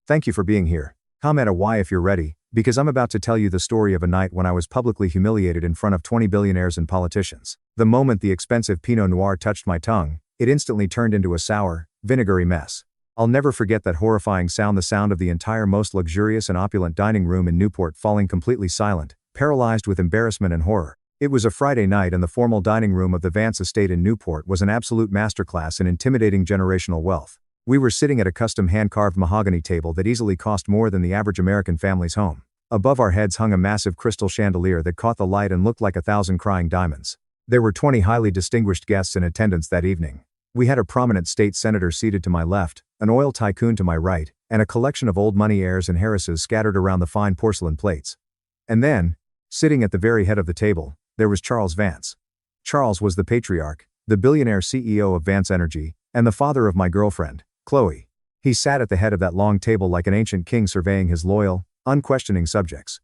Thank you for being here. Comment a Y if you're ready, because I'm about to tell you the story of a night when I was publicly humiliated in front of 20 billionaires and politicians. The moment the expensive Pinot Noir touched my tongue, it instantly turned into a sour, vinegary mess. I'll never forget that horrifying sound, the sound of the entire most luxurious and opulent dining room in Newport falling completely silent, paralyzed with embarrassment and horror. It was a Friday night and the formal dining room of the Vance estate in Newport was an absolute masterclass in intimidating generational wealth. We were sitting at a custom hand-carved mahogany table that easily cost more than the average American family's home. Above our heads hung a massive crystal chandelier that caught the light and looked like 1,000 crying diamonds. There were 20 highly distinguished guests in attendance that evening. We had a prominent state senator seated to my left, an oil tycoon to my right, and a collection of old money heirs and heiresses scattered around the fine porcelain plates. And then, sitting at the very head of the table, there was Charles Vance. Charles was the patriarch, the billionaire CEO of Vance Energy, and the father of my girlfriend, Chloe. He sat at the head of that long table like an ancient king surveying his loyal, unquestioning subjects.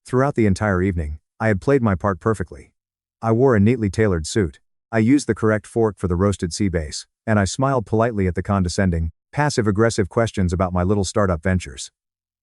Throughout the entire evening, I had played my part perfectly. I wore a neatly tailored suit. I used the correct fork for the roasted sea bass, and I smiled politely at the condescending, passive-aggressive questions about my little startup ventures.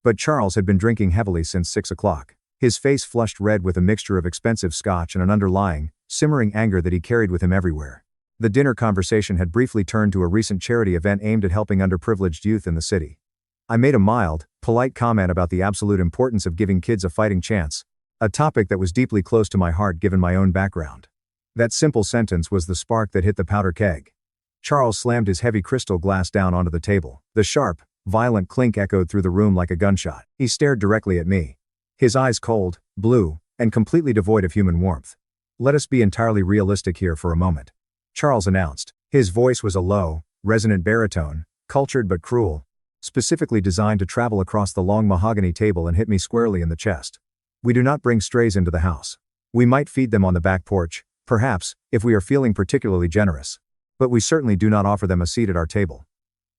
But Charles had been drinking heavily since 6 o'clock. His face flushed red with a mixture of expensive scotch and an underlying, simmering anger that he carried with him everywhere. The dinner conversation had briefly turned to a recent charity event aimed at helping underprivileged youth in the city. I made a mild, polite comment about the absolute importance of giving kids a fighting chance, a topic that was deeply close to my heart given my own background. That simple sentence was the spark that hit the powder keg. Charles slammed his heavy crystal glass down onto the table. The sharp, violent clink echoed through the room like a gunshot. He stared directly at me. His eyes cold, blue, and completely devoid of human warmth. "Let us be entirely realistic here for a moment," Charles announced. His voice was a low, resonant baritone, cultured but cruel, specifically designed to travel across the long mahogany table and hit me squarely in the chest. "We do not bring strays into the house. We might feed them on the back porch, perhaps, if we are feeling particularly generous. But we certainly do not offer them a seat at our table."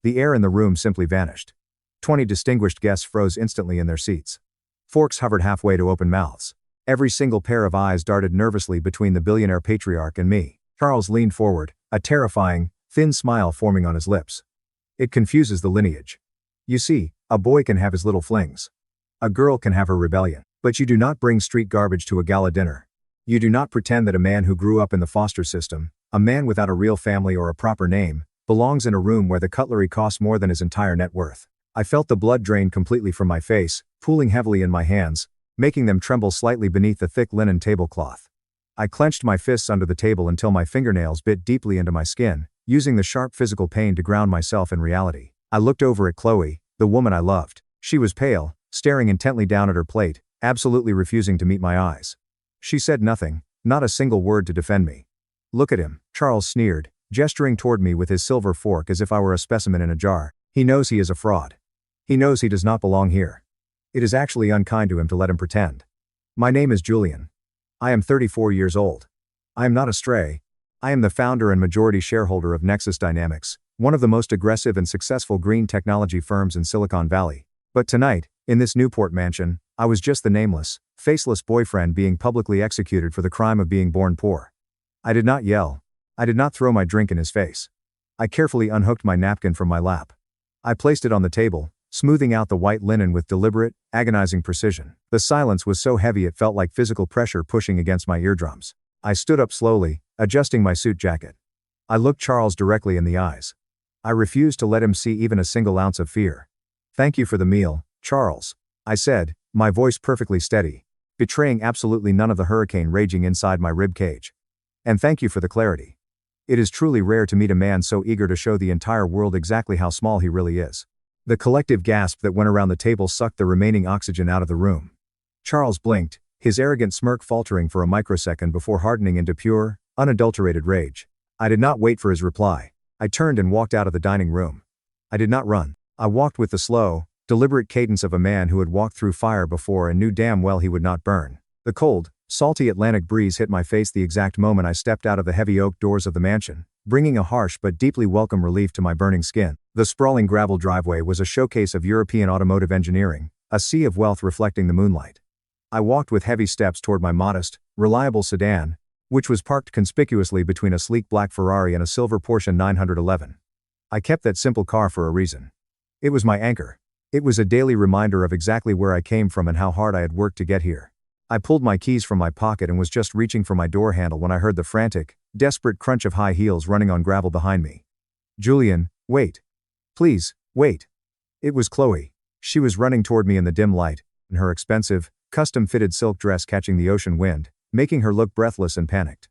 The air in the room simply vanished. 20 distinguished guests froze instantly in their seats. Forks hovered halfway to open mouths. Every single pair of eyes darted nervously between the billionaire patriarch and me. Charles leaned forward, a terrifying, thin smile forming on his lips. "It confuses the lineage. You see, a boy can have his little flings. A girl can have her rebellion. But you do not bring street garbage to a gala dinner. You do not pretend that a man who grew up in the foster system, a man without a real family or a proper name, belongs in a room where the cutlery costs more than his entire net worth." I felt the blood drain completely from my face, pooling heavily in my hands, making them tremble slightly beneath the thick linen tablecloth. I clenched my fists under the table until my fingernails bit deeply into my skin, using the sharp physical pain to ground myself in reality. I looked over at Chloe, the woman I loved. She was pale, staring intently down at her plate, absolutely refusing to meet my eyes. She said nothing, not a single word to defend me. "Look at him," Charles sneered, gesturing toward me with his silver fork as if I were a specimen in a jar. "He knows he is a fraud. He knows he does not belong here. It is actually unkind to him to let him pretend. My name is Julian. I am 34 years old. I am not a stray. I am the founder and majority shareholder of Nexus Dynamics, one of the most aggressive and successful green technology firms in Silicon Valley. But tonight, in this Newport mansion, I was just the nameless, faceless boyfriend being publicly executed for the crime of being born poor." I did not yell. I did not throw my drink in his face. I carefully unhooked my napkin from my lap. I placed it on the table, smoothing out the white linen with deliberate, agonizing precision. The silence was so heavy it felt like physical pressure pushing against my eardrums. I stood up slowly, adjusting my suit jacket. I looked Charles directly in the eyes. I refused to let him see even a single ounce of fear. "Thank you for the meal, Charles," I said, my voice perfectly steady, betraying absolutely none of the hurricane raging inside my rib cage. "And thank you for the clarity. It is truly rare to meet a man so eager to show the entire world exactly how small he really is." The collective gasp that went around the table sucked the remaining oxygen out of the room. Charles blinked, his arrogant smirk faltering for a microsecond before hardening into pure, unadulterated rage. I did not wait for his reply. I turned and walked out of the dining room. I did not run. I walked with the slow, deliberate cadence of a man who had walked through fire before and knew damn well he would not burn. The cold, salty Atlantic breeze hit my face the exact moment I stepped out of the heavy oak doors of the mansion, bringing a harsh but deeply welcome relief to my burning skin. The sprawling gravel driveway was a showcase of European automotive engineering, a sea of wealth reflecting the moonlight. I walked with heavy steps toward my modest, reliable sedan, which was parked conspicuously between a sleek black Ferrari and a silver Porsche 911. I kept that simple car for a reason. It was my anchor. It was a daily reminder of exactly where I came from and how hard I had worked to get here. I pulled my keys from my pocket and was just reaching for my door handle when I heard the frantic, desperate crunch of high heels running on gravel behind me. "Julian, wait. Please, wait." It was Chloe. She was running toward me in the dim light, in her expensive, custom-fitted silk dress catching the ocean wind, making her look breathless and panicked.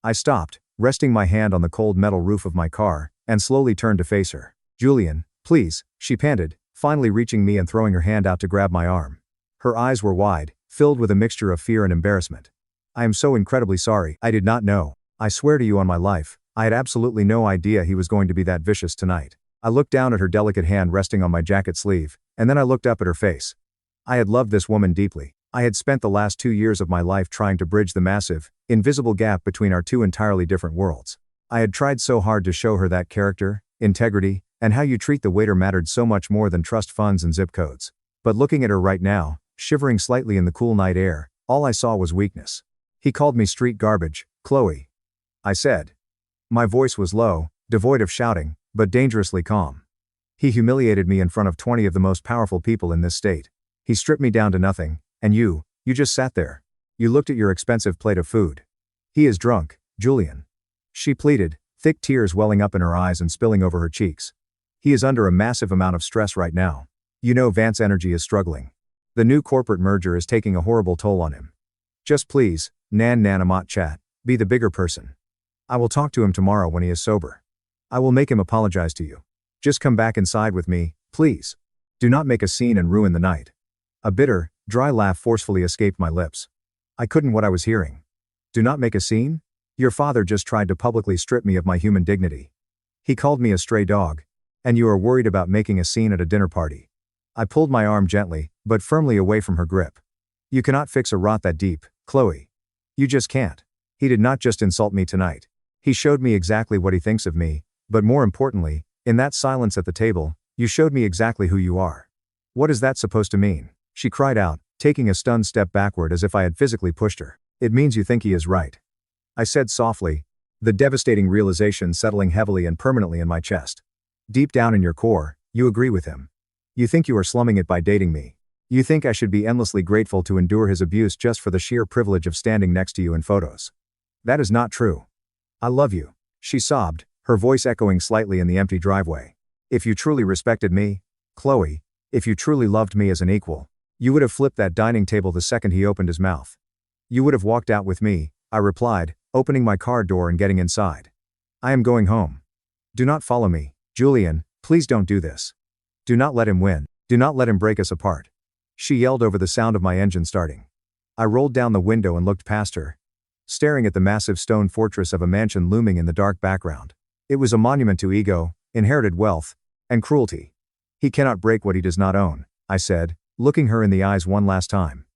I stopped, resting my hand on the cold metal roof of my car, and slowly turned to face her. "Julian, please," she panted, finally reaching me and throwing her hand out to grab my arm. Her eyes were wide, filled with a mixture of fear and embarrassment. "I am so incredibly sorry. I did not know. I swear to you on my life, I had absolutely no idea he was going to be that vicious tonight." I looked down at her delicate hand resting on my jacket sleeve, and then I looked up at her face. I had loved this woman deeply. I had spent the last 2 years of my life trying to bridge the massive, invisible gap between our two entirely different worlds. I had tried so hard to show her that character, integrity, and how you treat the waiter mattered so much more than trust funds and zip codes. But looking at her right now, shivering slightly in the cool night air, all I saw was weakness. "He called me street garbage, Chloe," I said. My voice was low, devoid of shouting, but dangerously calm. "He humiliated me in front of 20 of the most powerful people in this state. He stripped me down to nothing, and you just sat there. You looked at your expensive plate of food. He is drunk, Julian," she pleaded, thick tears welling up in her eyes and spilling over her cheeks. "He is under a massive amount of stress right now. You know Vance Energy is struggling. The new corporate merger is taking a horrible toll on him. Just please, amat chat, be the bigger person. I will talk to him tomorrow when he is sober. I will make him apologize to you. Just come back inside with me, please. Do not make a scene and ruin the night." A bitter, dry laugh forcefully escaped my lips. I couldn't what I was hearing. "Do not make a scene? Your father just tried to publicly strip me of my human dignity. He called me a stray dog. And you are worried about making a scene at a dinner party." I pulled my arm gently, but firmly away from her grip. "You cannot fix a rot that deep, Chloe. You just can't. He did not just insult me tonight. He showed me exactly what he thinks of me, but more importantly, in that silence at the table, you showed me exactly who you are. What is that supposed to mean?" she cried out, taking a stunned step backward as if I had physically pushed her. "It means you think he is right," I said softly, the devastating realization settling heavily and permanently in my chest. "Deep down in your core, you agree with him. You think you are slumming it by dating me. You think I should be endlessly grateful to endure his abuse just for the sheer privilege of standing next to you in photos. That is not true. I love you," she sobbed, her voice echoing slightly in the empty driveway. "If you truly respected me, Chloe, if you truly loved me as an equal, you would have flipped that dining table the second he opened his mouth. You would have walked out with me," I replied, opening my car door and getting inside. "I am going home. Do not follow me, Julian, please don't do this. Do not let him win. Do not let him break us apart," she yelled over the sound of my engine starting. I rolled down the window and looked past her, staring at the massive stone fortress of a mansion looming in the dark background. It was a monument to ego, inherited wealth, and cruelty. "He cannot break what he does not own," I said, looking her in the eyes one last time.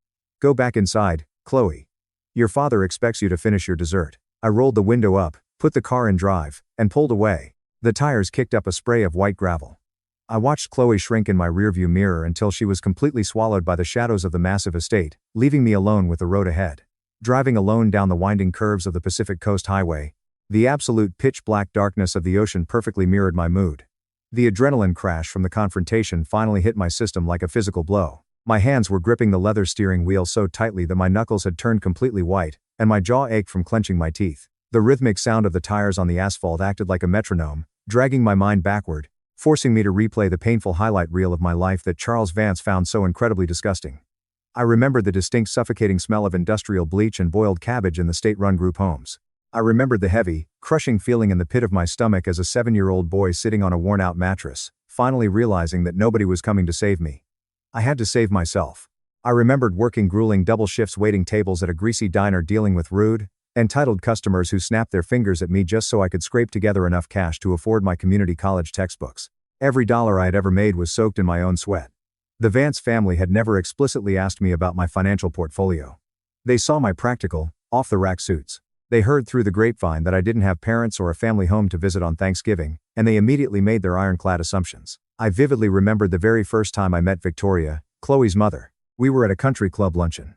"Go back inside, Chloe. Your father expects you to finish your dessert." I rolled the window up, put the car in drive, and pulled away. The tires kicked up a spray of white gravel. I watched Chloe shrink in my rearview mirror until she was completely swallowed by the shadows of the massive estate, leaving me alone with the road ahead. Driving alone down the winding curves of the Pacific Coast Highway, the absolute pitch-black darkness of the ocean perfectly mirrored my mood. The adrenaline crash from the confrontation finally hit my system like a physical blow. My hands were gripping the leather steering wheel so tightly that my knuckles had turned completely white, and my jaw ached from clenching my teeth. The rhythmic sound of the tires on the asphalt acted like a metronome, dragging my mind backward, forcing me to replay the painful highlight reel of my life that Charles Vance found so incredibly disgusting. I remembered the distinct suffocating smell of industrial bleach and boiled cabbage in the state-run group homes. I remembered the heavy, crushing feeling in the pit of my stomach as a 7-year-old boy sitting on a worn-out mattress, finally realizing that nobody was coming to save me. I had to save myself. I remembered working grueling double shifts waiting tables at a greasy diner dealing with rude, entitled customers who snapped their fingers at me just so I could scrape together enough cash to afford my community college textbooks. Every dollar I had ever made was soaked in my own sweat. The Vance family had never explicitly asked me about my financial portfolio. They saw my practical, off-the-rack suits. They heard through the grapevine that I didn't have parents or a family home to visit on Thanksgiving, and they immediately made their ironclad assumptions. I vividly remembered the very first time I met Victoria, Chloe's mother. We were at a country club luncheon.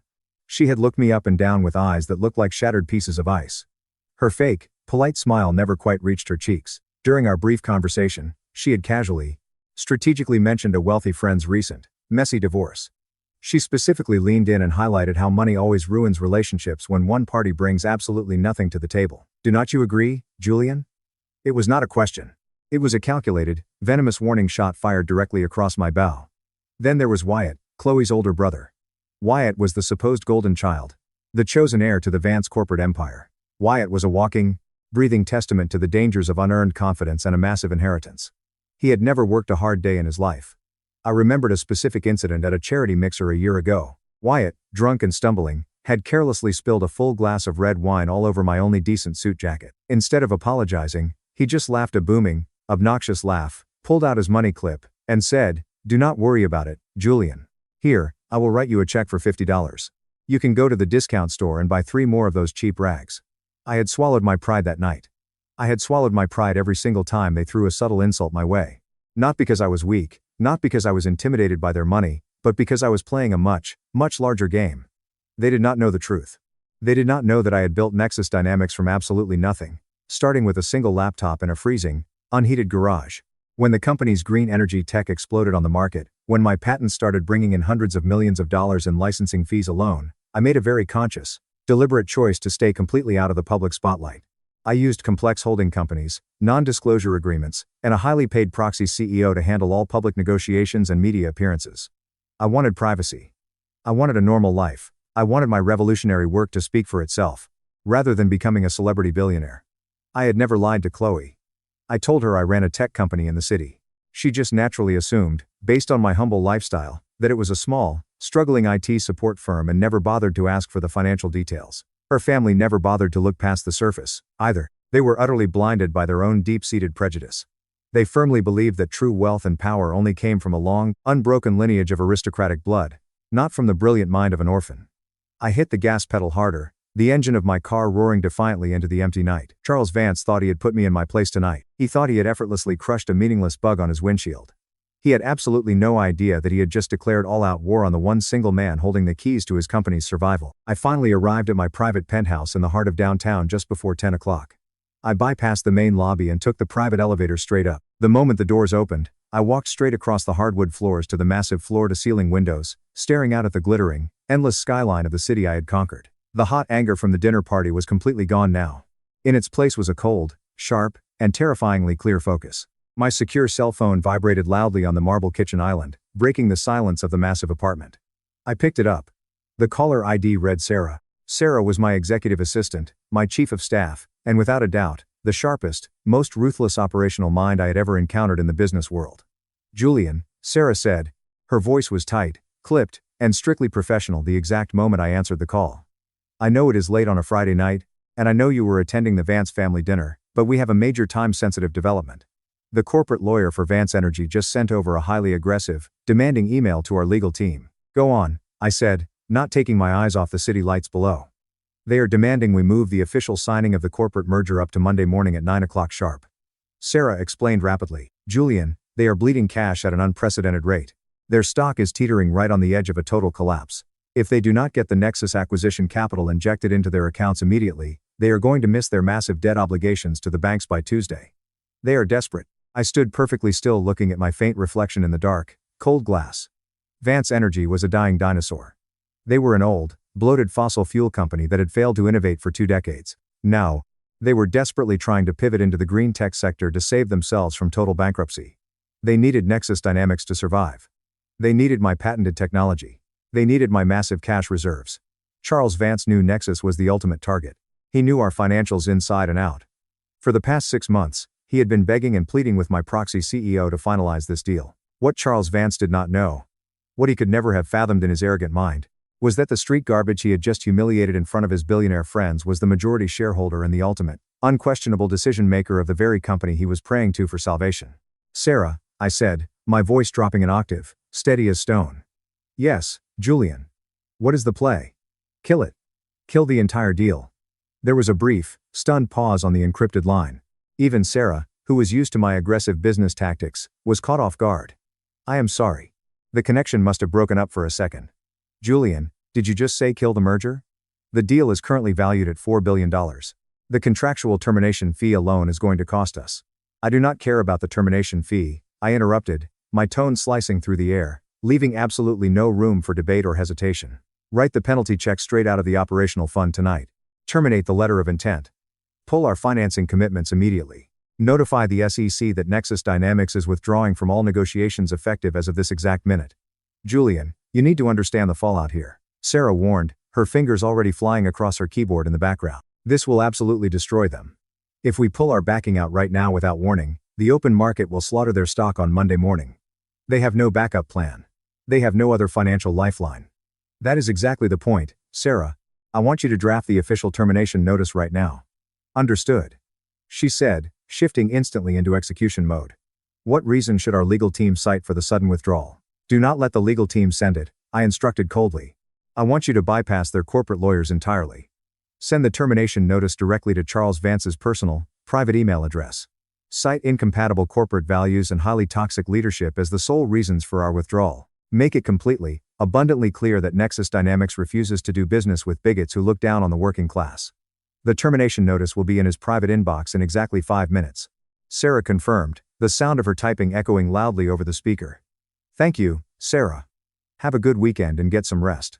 She had looked me up and down with eyes that looked like shattered pieces of ice. Her fake, polite smile never quite reached her cheeks. During our brief conversation, she had casually, strategically mentioned a wealthy friend's recent, messy divorce. She specifically leaned in and highlighted how money always ruins relationships when one party brings absolutely nothing to the table. Do not you agree, Julian? It was not a question. It was a calculated, venomous warning shot fired directly across my bow. Then there was Wyatt, Chloe's older brother. Wyatt was the supposed golden child, the chosen heir to the Vance corporate empire. Wyatt was a walking, breathing testament to the dangers of unearned confidence and a massive inheritance. He had never worked a hard day in his life. I remembered a specific incident at a charity mixer a year ago. Wyatt, drunk and stumbling, had carelessly spilled a full glass of red wine all over my only decent suit jacket. Instead of apologizing, he just laughed a booming, obnoxious laugh, pulled out his money clip, and said, "Do not worry about it, Julian. Here, I will write you a check for $50. You can go to the discount store and buy 3 more of those cheap rags." I had swallowed my pride that night. I had swallowed my pride every single time they threw a subtle insult my way. Not because I was weak, not because I was intimidated by their money, but because I was playing a much, much larger game. They did not know the truth. They did not know that I had built Nexus Dynamics from absolutely nothing, starting with a single laptop in a freezing, unheated garage. When the company's green energy tech exploded on the market, when my patents started bringing in hundreds of millions of dollars in licensing fees alone, I made a very conscious, deliberate choice to stay completely out of the public spotlight. I used complex holding companies, non-disclosure agreements, and a highly paid proxy CEO to handle all public negotiations and media appearances. I wanted privacy. I wanted a normal life. I wanted my revolutionary work to speak for itself, rather than becoming a celebrity billionaire. I had never lied to Chloe. I told her I ran a tech company in the city. She just naturally assumed, based on my humble lifestyle, that it was a small, struggling IT support firm and never bothered to ask for the financial details. Her family never bothered to look past the surface, either. They were utterly blinded by their own deep-seated prejudice. They firmly believed that true wealth and power only came from a long, unbroken lineage of aristocratic blood, not from the brilliant mind of an orphan. I hit the gas pedal harder, the engine of my car roaring defiantly into the empty night. Charles Vance thought he had put me in my place tonight. He thought he had effortlessly crushed a meaningless bug on his windshield. He had absolutely no idea that he had just declared all-out war on the one single man holding the keys to his company's survival. I finally arrived at my private penthouse in the heart of downtown just before 10 o'clock. I bypassed the main lobby and took the private elevator straight up. The moment the doors opened, I walked straight across the hardwood floors to the massive floor-to-ceiling windows, staring out at the glittering, endless skyline of the city I had conquered. The hot anger from the dinner party was completely gone now. In its place was a cold, sharp, and terrifyingly clear focus. My secure cell phone vibrated loudly on the marble kitchen island, breaking the silence of the massive apartment. I picked it up. The caller ID read Sarah. Sarah was my executive assistant, my chief of staff, and without a doubt, the sharpest, most ruthless operational mind I had ever encountered in the business world. "Julian," Sarah said. Her voice was tight, clipped, and strictly professional the exact moment I answered the call. "I know it is late on a Friday night, and I know you were attending the Vance family dinner, but we have a major time-sensitive development. The corporate lawyer for Vance Energy just sent over a highly aggressive, demanding email to our legal team." "Go on," I said, not taking my eyes off the city lights below. "They are demanding we move the official signing of the corporate merger up to Monday morning at 9 o'clock sharp." Sarah explained rapidly. "Julian, they are bleeding cash at an unprecedented rate. Their stock is teetering right on the edge of a total collapse. If they do not get the Nexus acquisition capital injected into their accounts immediately, they are going to miss their massive debt obligations to the banks by Tuesday. They are desperate." I stood perfectly still looking at my faint reflection in the dark, cold glass. Vance Energy was a dying dinosaur. They were an old, bloated fossil fuel company that had failed to innovate for 2 decades. Now, they were desperately trying to pivot into the green tech sector to save themselves from total bankruptcy. They needed Nexus Dynamics to survive. They needed my patented technology. They needed my massive cash reserves. Charles Vance knew Nexus was the ultimate target. He knew our financials inside and out. For the past 6 months, he had been begging and pleading with my proxy CEO to finalize this deal. What Charles Vance did not know, what he could never have fathomed in his arrogant mind, was that the street garbage he had just humiliated in front of his billionaire friends was the majority shareholder and the ultimate, unquestionable decision maker of the very company he was praying to for salvation. "Sarah," I said, my voice dropping an octave, steady as stone. "Yes, Julian. What is the play?" "Kill it. Kill the entire deal." There was a brief, stunned pause on the encrypted line. Even Sarah, who was used to my aggressive business tactics, was caught off guard. "I am sorry. The connection must have broken up for a second. Julian, did you just say kill the merger? The deal is currently valued at $4 billion. The contractual termination fee alone is going to cost us." "I do not care about the termination fee," I interrupted, my tone slicing through the air, leaving absolutely no room for debate or hesitation. Write the penalty check straight out of the operational fund tonight. Terminate the letter of intent. Pull our financing commitments immediately. Notify the SEC that Nexus Dynamics is withdrawing from all negotiations effective as of this exact minute. Julian, you need to understand the fallout here, Sarah warned, her fingers already flying across her keyboard in the background. This will absolutely destroy them. If we pull our backing out right now without warning, the open market will slaughter their stock on Monday morning. They have no backup plan. They have no other financial lifeline. That is exactly the point, Sarah. I want you to draft the official termination notice right now. Understood, she said, shifting instantly into execution mode. What reason should our legal team cite for the sudden withdrawal? Do not let the legal team send it, I instructed coldly. I want you to bypass their corporate lawyers entirely. Send the termination notice directly to Charles Vance's personal, private email address. Cite incompatible corporate values and highly toxic leadership as the sole reasons for our withdrawal. Make it completely, abundantly clear that Nexus Dynamics refuses to do business with bigots who look down on the working class. The termination notice will be in his private inbox in exactly 5 minutes. Sarah confirmed, the sound of her typing echoing loudly over the speaker. Thank you, Sarah. Have a good weekend and get some rest.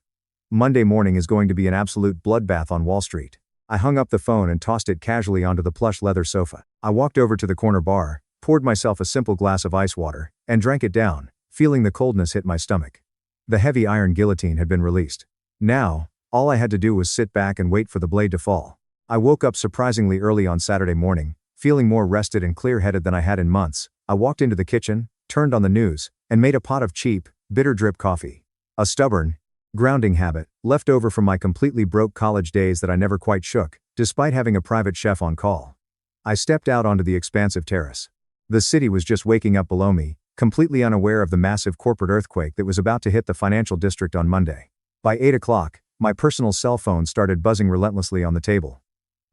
Monday morning is going to be an absolute bloodbath on Wall Street. I hung up the phone and tossed it casually onto the plush leather sofa. I walked over to the corner bar, poured myself a simple glass of ice water, and drank it down, feeling the coldness hit my stomach. The heavy iron guillotine had been released. Now, all I had to do was sit back and wait for the blade to fall. I woke up surprisingly early on Saturday morning, feeling more rested and clear-headed than I had in months. I walked into the kitchen, turned on the news, and made a pot of cheap, bitter drip coffee. A stubborn, grounding habit, left over from my completely broke college days that I never quite shook, despite having a private chef on call. I stepped out onto the expansive terrace. The city was just waking up below me, completely unaware of the massive corporate earthquake that was about to hit the financial district on Monday. By 8 o'clock, my personal cell phone started buzzing relentlessly on the table.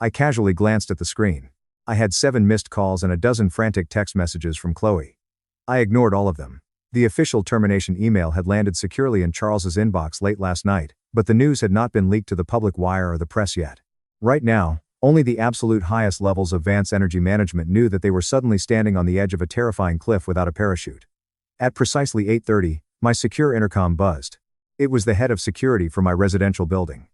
I casually glanced at the screen. I had 7 missed calls and a dozen frantic text messages from Chloe. I ignored all of them. The official termination email had landed securely in Charles's inbox late last night, but the news had not been leaked to the public wire or the press yet. Right now, only the absolute highest levels of Vance Energy Management knew that they were suddenly standing on the edge of a terrifying cliff without a parachute. At precisely 8:30, my secure intercom buzzed. It was the head of security for my residential building.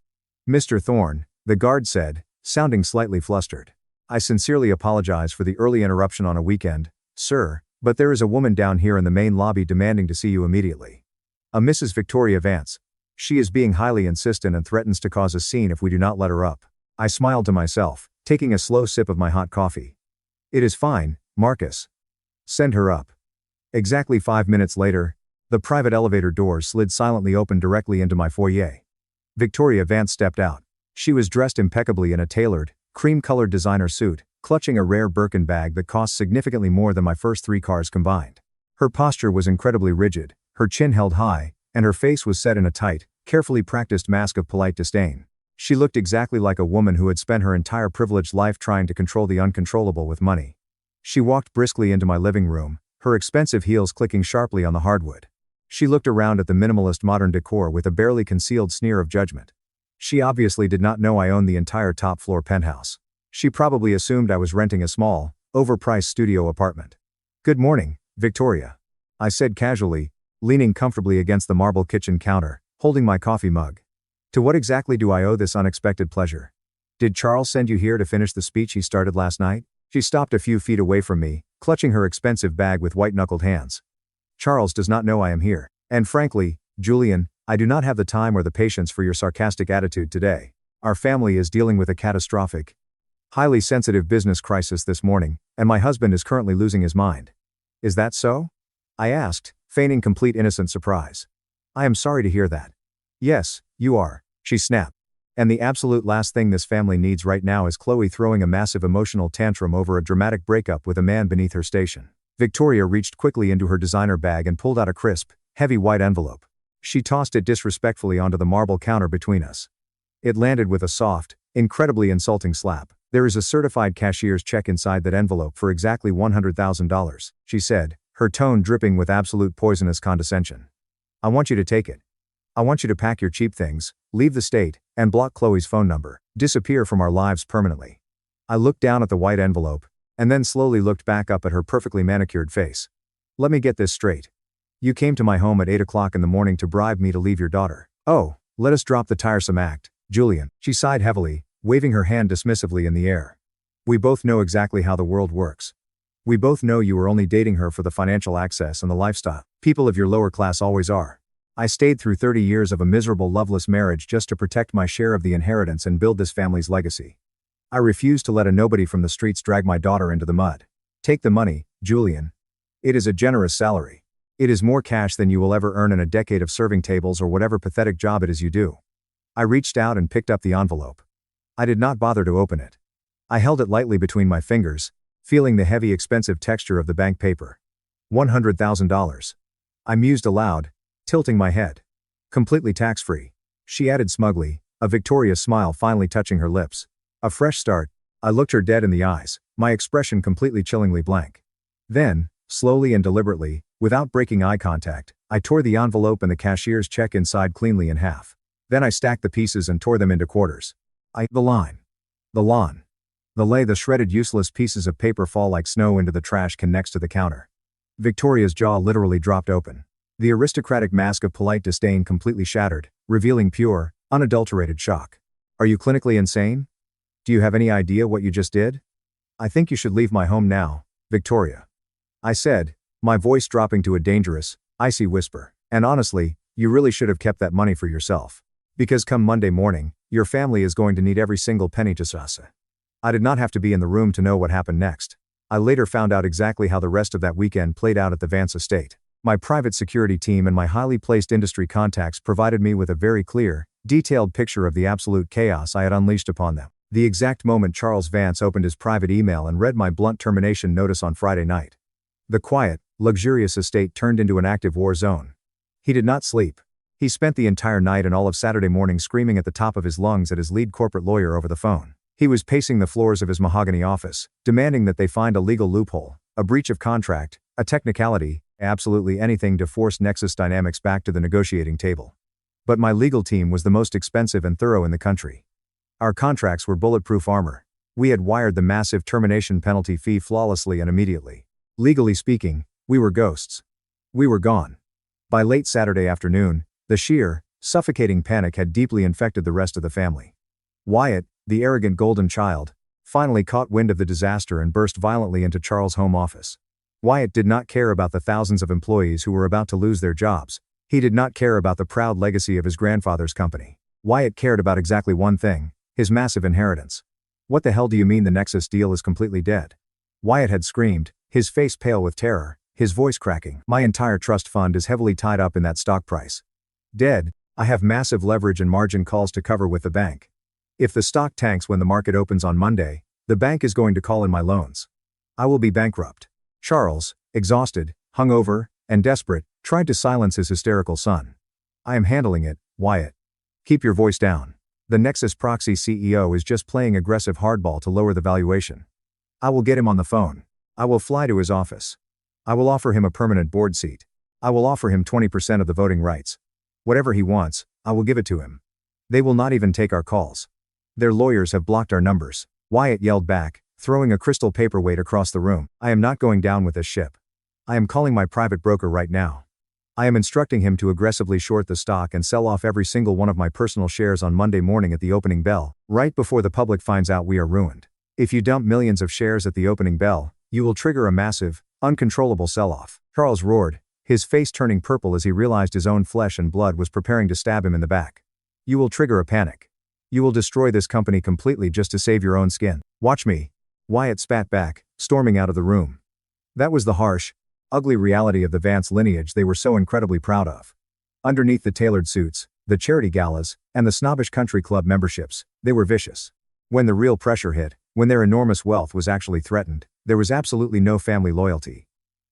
Mr. Thorne, the guard said, sounding slightly flustered. I sincerely apologize for the early interruption on a weekend, sir, but there is a woman down here in the main lobby demanding to see you immediately. A Mrs. Victoria Vance. She is being highly insistent and threatens to cause a scene if we do not let her up. I smiled to myself, taking a slow sip of my hot coffee. It is fine, Marcus. Send her up. Exactly 5 minutes later, the private elevator doors slid silently open directly into my foyer. Victoria Vance stepped out. She was dressed impeccably in a tailored, cream-colored designer suit, clutching a rare Birkin bag that cost significantly more than my first 3 cars combined. Her posture was incredibly rigid, her chin held high, and her face was set in a tight, carefully practiced mask of polite disdain. She looked exactly like a woman who had spent her entire privileged life trying to control the uncontrollable with money. She walked briskly into my living room, her expensive heels clicking sharply on the hardwood. She looked around at the minimalist modern decor with a barely concealed sneer of judgment. She obviously did not know I owned the entire top-floor penthouse. She probably assumed I was renting a small, overpriced studio apartment. Good morning, Victoria, I said casually, leaning comfortably against the marble kitchen counter, holding my coffee mug. To what exactly do I owe this unexpected pleasure? Did Charles send you here to finish the speech he started last night? She stopped a few feet away from me, clutching her expensive bag with white-knuckled hands. Charles does not know I am here. And frankly, Julian, I do not have the time or the patience for your sarcastic attitude today. Our family is dealing with a catastrophic, highly sensitive business crisis this morning, and my husband is currently losing his mind. Is that so? I asked, feigning complete innocent surprise. I am sorry to hear that. Yes, you are, she snapped. And the absolute last thing this family needs right now is Chloe throwing a massive emotional tantrum over a dramatic breakup with a man beneath her station. Victoria reached quickly into her designer bag and pulled out a crisp, heavy white envelope. She tossed it disrespectfully onto the marble counter between us. It landed with a soft, incredibly insulting slap. There is a certified cashier's check inside that envelope for exactly $100,000, she said, her tone dripping with absolute poisonous condescension. I want you to take it. I want you to pack your cheap things, leave the state, and block Chloe's phone number, disappear from our lives permanently. I looked down at the white envelope, and then slowly looked back up at her perfectly manicured face. Let me get this straight. You came to my home at 8 o'clock in the morning to bribe me to leave your daughter. Oh, let us drop the tiresome act, Julian. She sighed heavily, waving her hand dismissively in the air. We both know exactly how the world works. We both know you were only dating her for the financial access and the lifestyle. People of your lower class always are. I stayed through 30 years of a miserable loveless marriage just to protect my share of the inheritance and build this family's legacy. I refuse to let a nobody from the streets drag my daughter into the mud. Take the money, Julian. It is a generous salary. It is more cash than you will ever earn in a decade of serving tables or whatever pathetic job it is you do. I reached out and picked up the envelope. I did not bother to open it. I held it lightly between my fingers, feeling the heavy expensive texture of the bank paper. $100,000. I mused aloud, tilting my head. Completely tax-free. She added smugly, a victorious smile finally touching her lips. A fresh start. I looked her dead in the eyes, my expression completely chillingly blank. Then, slowly and deliberately, without breaking eye contact, I tore the envelope and the cashier's check inside cleanly in half. Then I stacked the pieces and tore them into quarters. The line. The lawn. The shredded useless pieces of paper fall like snow into the trash can next to the counter. Victoria's jaw literally dropped open. The aristocratic mask of polite disdain completely shattered, revealing pure, unadulterated shock. Are you clinically insane? Do you have any idea what you just did? I think you should leave my home now, Victoria. I said, my voice dropping to a dangerous, icy whisper. And honestly, you really should have kept that money for yourself. Because come Monday morning, your family is going to need every single penny to sasa. I did not have to be in the room to know what happened next. I later found out exactly how the rest of that weekend played out at the Vance estate. My private security team and my highly placed industry contacts provided me with a very clear, detailed picture of the absolute chaos I had unleashed upon them. The exact moment Charles Vance opened his private email and read my blunt termination notice on Friday night. The quiet, luxurious estate turned into an active war zone. He did not sleep. He spent the entire night and all of Saturday morning screaming at the top of his lungs at his lead corporate lawyer over the phone. He was pacing the floors of his mahogany office, demanding that they find a legal loophole, a breach of contract, a technicality, absolutely anything to force Nexus Dynamics back to the negotiating table. But my legal team was the most expensive and thorough in the country. Our contracts were bulletproof armor. We had wired the massive termination penalty fee flawlessly and immediately. Legally speaking, we were ghosts. We were gone. By late Saturday afternoon, the sheer, suffocating panic had deeply infected the rest of the family. Wyatt, the arrogant golden child, finally caught wind of the disaster and burst violently into Charles' home office. Wyatt did not care about the thousands of employees who were about to lose their jobs. He did not care about the proud legacy of his grandfather's company. Wyatt cared about exactly one thing, his massive inheritance. What the hell do you mean the Nexus deal is completely dead? Wyatt had screamed, his face pale with terror, his voice cracking. My entire trust fund is heavily tied up in that stock price. Dead. I have massive leverage and margin calls to cover with the bank. If the stock tanks when the market opens on Monday, the bank is going to call in my loans. I will be bankrupt. Charles, exhausted, hungover, and desperate, tried to silence his hysterical son. I am handling it, Wyatt. Keep your voice down. The Nexus Proxy CEO is just playing aggressive hardball to lower the valuation. I will get him on the phone. I will fly to his office. I will offer him a permanent board seat. I will offer him 20% of the voting rights. Whatever he wants, I will give it to him. They will not even take our calls. Their lawyers have blocked our numbers. Wyatt yelled back, throwing a crystal paperweight across the room. I am not going down with this ship. I am calling my private broker right now. I am instructing him to aggressively short the stock and sell off every single one of my personal shares on Monday morning at the opening bell, right before the public finds out we are ruined. If you dump millions of shares at the opening bell, you will trigger a massive, uncontrollable sell-off. Charles roared, his face turning purple as he realized his own flesh and blood was preparing to stab him in the back. You will trigger a panic. You will destroy this company completely just to save your own skin. Watch me. Wyatt spat back, storming out of the room. That was the harsh, ugly reality of the Vance lineage they were so incredibly proud of. Underneath the tailored suits, the charity galas, and the snobbish country club memberships, they were vicious. When the real pressure hit, when their enormous wealth was actually threatened, there was absolutely no family loyalty.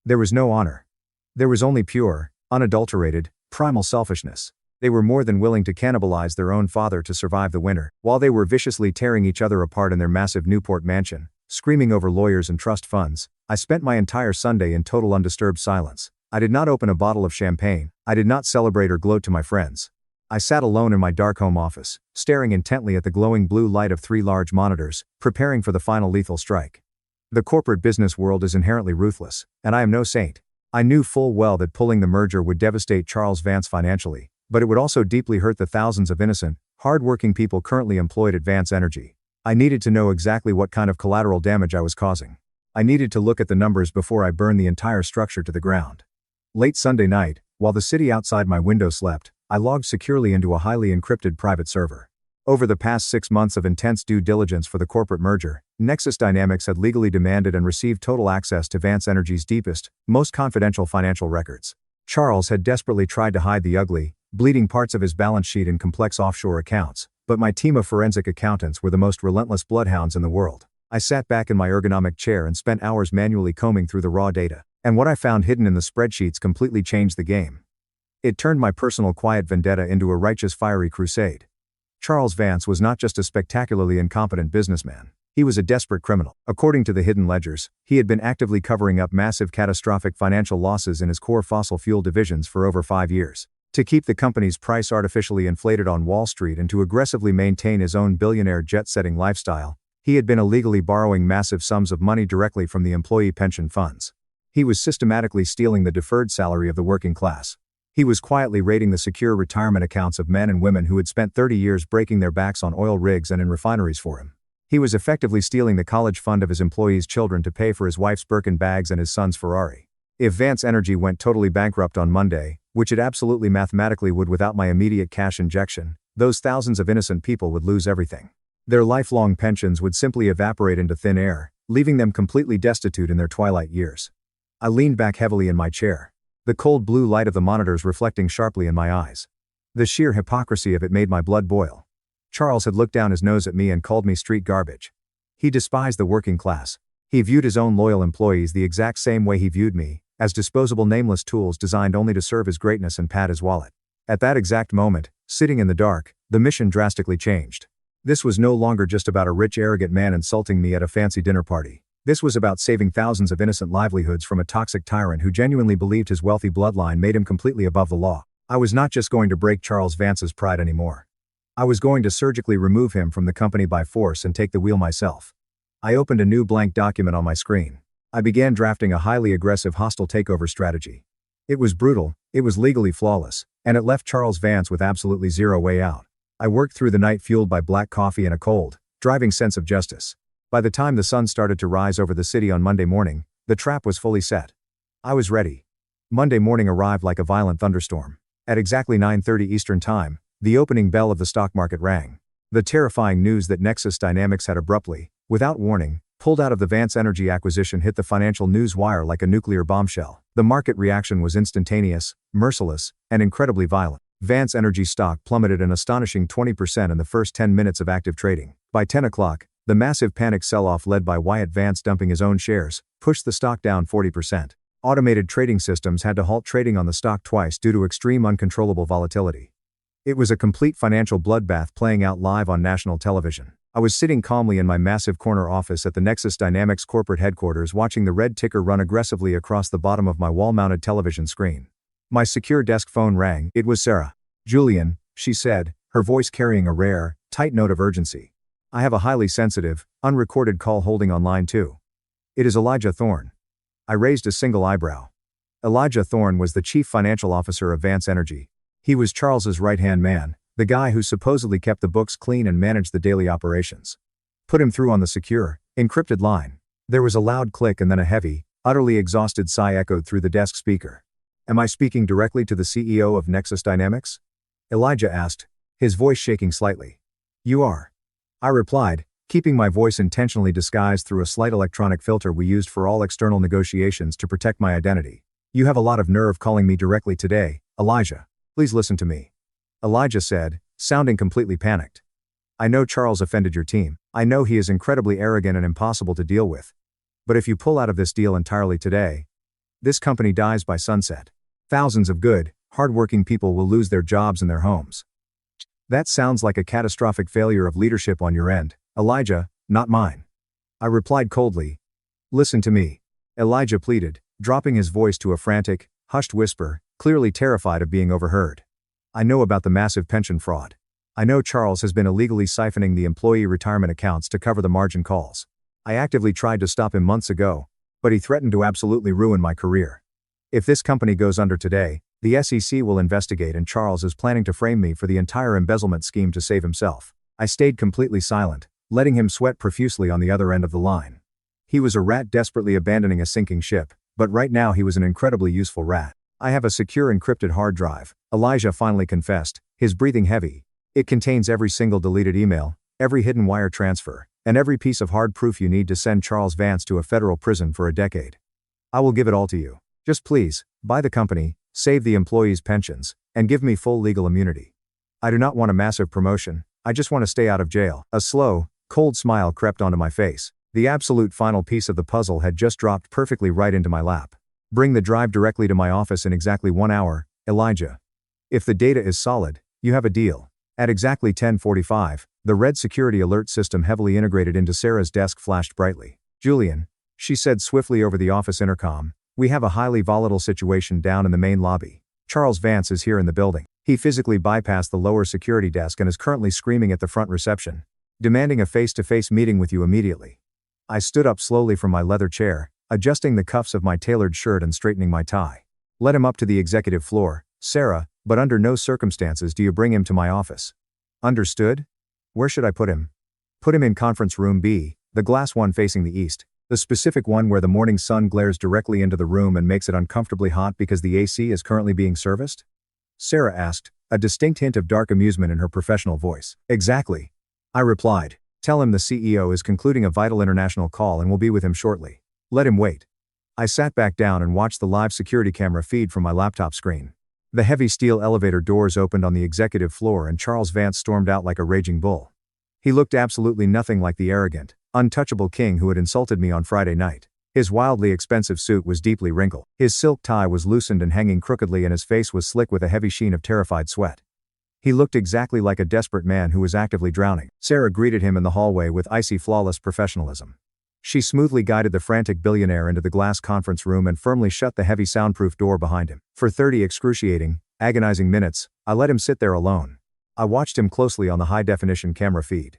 There was no honor. There was only pure, unadulterated, primal selfishness. They were more than willing to cannibalize their own father to survive the winter, while they were viciously tearing each other apart in their massive Newport mansion, screaming over lawyers and trust funds. I spent my entire Sunday in total undisturbed silence. I did not open a bottle of champagne. I did not celebrate or gloat to my friends. I sat alone in my dark home office, staring intently at the glowing blue light of 3 large monitors, preparing for the final lethal strike. The corporate business world is inherently ruthless, and I am no saint. I knew full well that pulling the merger would devastate Charles Vance financially, but it would also deeply hurt the thousands of innocent, hard-working people currently employed at Vance Energy. I needed to know exactly what kind of collateral damage I was causing. I needed to look at the numbers before I burned the entire structure to the ground. Late Sunday night, while the city outside my window slept, I logged securely into a highly encrypted private server. Over the past 6 months of intense due diligence for the corporate merger, Nexus Dynamics had legally demanded and received total access to Vance Energy's deepest, most confidential financial records. Charles had desperately tried to hide the ugly, bleeding parts of his balance sheet in complex offshore accounts, but my team of forensic accountants were the most relentless bloodhounds in the world. I sat back in my ergonomic chair and spent hours manually combing through the raw data, and what I found hidden in the spreadsheets completely changed the game. It turned my personal quiet vendetta into a righteous fiery crusade. Charles Vance was not just a spectacularly incompetent businessman. He was a desperate criminal. According to the hidden ledgers, he had been actively covering up massive catastrophic financial losses in his core fossil fuel divisions for over 5 years. To keep the company's price artificially inflated on Wall Street and to aggressively maintain his own billionaire jet-setting lifestyle, he had been illegally borrowing massive sums of money directly from the employee pension funds. He was systematically stealing the deferred salary of the working class. He was quietly raiding the secure retirement accounts of men and women who had spent 30 years breaking their backs on oil rigs and in refineries for him. He was effectively stealing the college fund of his employees' children to pay for his wife's Birkin bags and his son's Ferrari. If Vance Energy went totally bankrupt on Monday, which it absolutely mathematically would without my immediate cash injection, those thousands of innocent people would lose everything. Their lifelong pensions would simply evaporate into thin air, leaving them completely destitute in their twilight years. I leaned back heavily in my chair, the cold blue light of the monitors reflecting sharply in my eyes. The sheer hypocrisy of it made my blood boil. Charles had looked down his nose at me and called me street garbage. He despised the working class. He viewed his own loyal employees the exact same way he viewed me, as disposable nameless tools designed only to serve his greatness and pad his wallet. At that exact moment, sitting in the dark, the mission drastically changed. This was no longer just about a rich arrogant man insulting me at a fancy dinner party. This was about saving thousands of innocent livelihoods from a toxic tyrant who genuinely believed his wealthy bloodline made him completely above the law. I was not just going to break Charles Vance's pride anymore. I was going to surgically remove him from the company by force and take the wheel myself. I opened a new blank document on my screen. I began drafting a highly aggressive hostile takeover strategy. It was brutal, it was legally flawless, and it left Charles Vance with absolutely zero way out. I worked through the night fueled by black coffee and a cold, driving sense of justice. By the time the sun started to rise over the city on Monday morning, the trap was fully set. I was ready. Monday morning arrived like a violent thunderstorm. At exactly 9:30 Eastern Time, the opening bell of the stock market rang. The terrifying news that Nexus Dynamics had abruptly, without warning, pulled out of the Vance Energy acquisition hit the financial news wire like a nuclear bombshell. The market reaction was instantaneous, merciless, and incredibly violent. Vance Energy stock plummeted an astonishing 20% in the first 10 minutes of active trading. By 10 o'clock, the massive panic sell-off led by Wyatt Vance dumping his own shares, pushed the stock down 40%. Automated trading systems had to halt trading on the stock twice due to extreme uncontrollable volatility. It was a complete financial bloodbath playing out live on national television. I was sitting calmly in my massive corner office at the Nexus Dynamics corporate headquarters watching the red ticker run aggressively across the bottom of my wall-mounted television screen. My secure desk phone rang. It was Sarah. "Julian," she said, her voice carrying a rare, tight note of urgency. "I have a highly sensitive, unrecorded call holding on line 2. It is Elijah Thorne." I raised a single eyebrow. Elijah Thorne was the chief financial officer of Vance Energy. He was Charles's right-hand man, the guy who supposedly kept the books clean and managed the daily operations. Put him through on the secure, encrypted line. There was a loud click and then a heavy, utterly exhausted sigh echoed through the desk speaker. "Am I speaking directly to the CEO of Nexus Dynamics?" Elijah asked, his voice shaking slightly. "You are," I replied, keeping my voice intentionally disguised through a slight electronic filter we used for all external negotiations to protect my identity. "You have a lot of nerve calling me directly today, Elijah. Please listen to me," Elijah said, sounding completely panicked. "I know Charles offended your team. I know he is incredibly arrogant and impossible to deal with. But if you pull out of this deal entirely today, this company dies by sunset. Thousands of good, hardworking people will lose their jobs and their homes." "That sounds like a catastrophic failure of leadership on your end, Elijah, not mine," I replied coldly. "Listen to me," Elijah pleaded, dropping his voice to a frantic, hushed whisper, clearly terrified of being overheard. "I know about the massive pension fraud. I know Charles has been illegally siphoning the employee retirement accounts to cover the margin calls. I actively tried to stop him months ago, but he threatened to absolutely ruin my career. If this company goes under today, the SEC will investigate and Charles is planning to frame me for the entire embezzlement scheme to save himself. I stayed completely silent, letting him sweat profusely on the other end of the line. He was a rat desperately abandoning a sinking ship, but right now he was an incredibly useful rat. I have a secure encrypted hard drive, Elijah finally confessed, his breathing heavy. It contains every single deleted email, every hidden wire transfer, and every piece of hard proof you need to send Charles Vance to a federal prison for a decade. I will give it all to you. Just please, buy the company, save the employees' pensions, and give me full legal immunity. I do not want a massive promotion, I just want to stay out of jail. A slow, cold smile crept onto my face. The absolute final piece of the puzzle had just dropped perfectly right into my lap. Bring the drive directly to my office in exactly 1 hour, Elijah. If the data is solid, you have a deal. At exactly 10:45, the red security alert system heavily integrated into Sarah's desk flashed brightly. Julian, she said swiftly over the office intercom, we have a highly volatile situation down in the main lobby. Charles Vance is here in the building. He physically bypassed the lower security desk and is currently screaming at the front reception, demanding a face-to-face meeting with you immediately. I stood up slowly from my leather chair, adjusting the cuffs of my tailored shirt and straightening my tie. Let him up to the executive floor, Sarah, but under no circumstances do you bring him to my office. Understood? Where should I put him? Put him in conference room B, the glass one facing the east, the specific one where the morning sun glares directly into the room and makes it uncomfortably hot because the AC is currently being serviced? Sarah asked, a distinct hint of dark amusement in her professional voice. Exactly. I replied. Tell him the CEO is concluding a vital international call and will be with him shortly. Let him wait. I sat back down and watched the live security camera feed from my laptop screen. The heavy steel elevator doors opened on the executive floor and Charles Vance stormed out like a raging bull. He looked absolutely nothing like the arrogant, untouchable king who had insulted me on Friday night. His wildly expensive suit was deeply wrinkled. His silk tie was loosened and hanging crookedly and his face was slick with a heavy sheen of terrified sweat. He looked exactly like a desperate man who was actively drowning. Sarah greeted him in the hallway with icy flawless professionalism. She smoothly guided the frantic billionaire into the glass conference room and firmly shut the heavy soundproof door behind him. For 30 excruciating, agonizing minutes, I let him sit there alone. I watched him closely on the high-definition camera feed.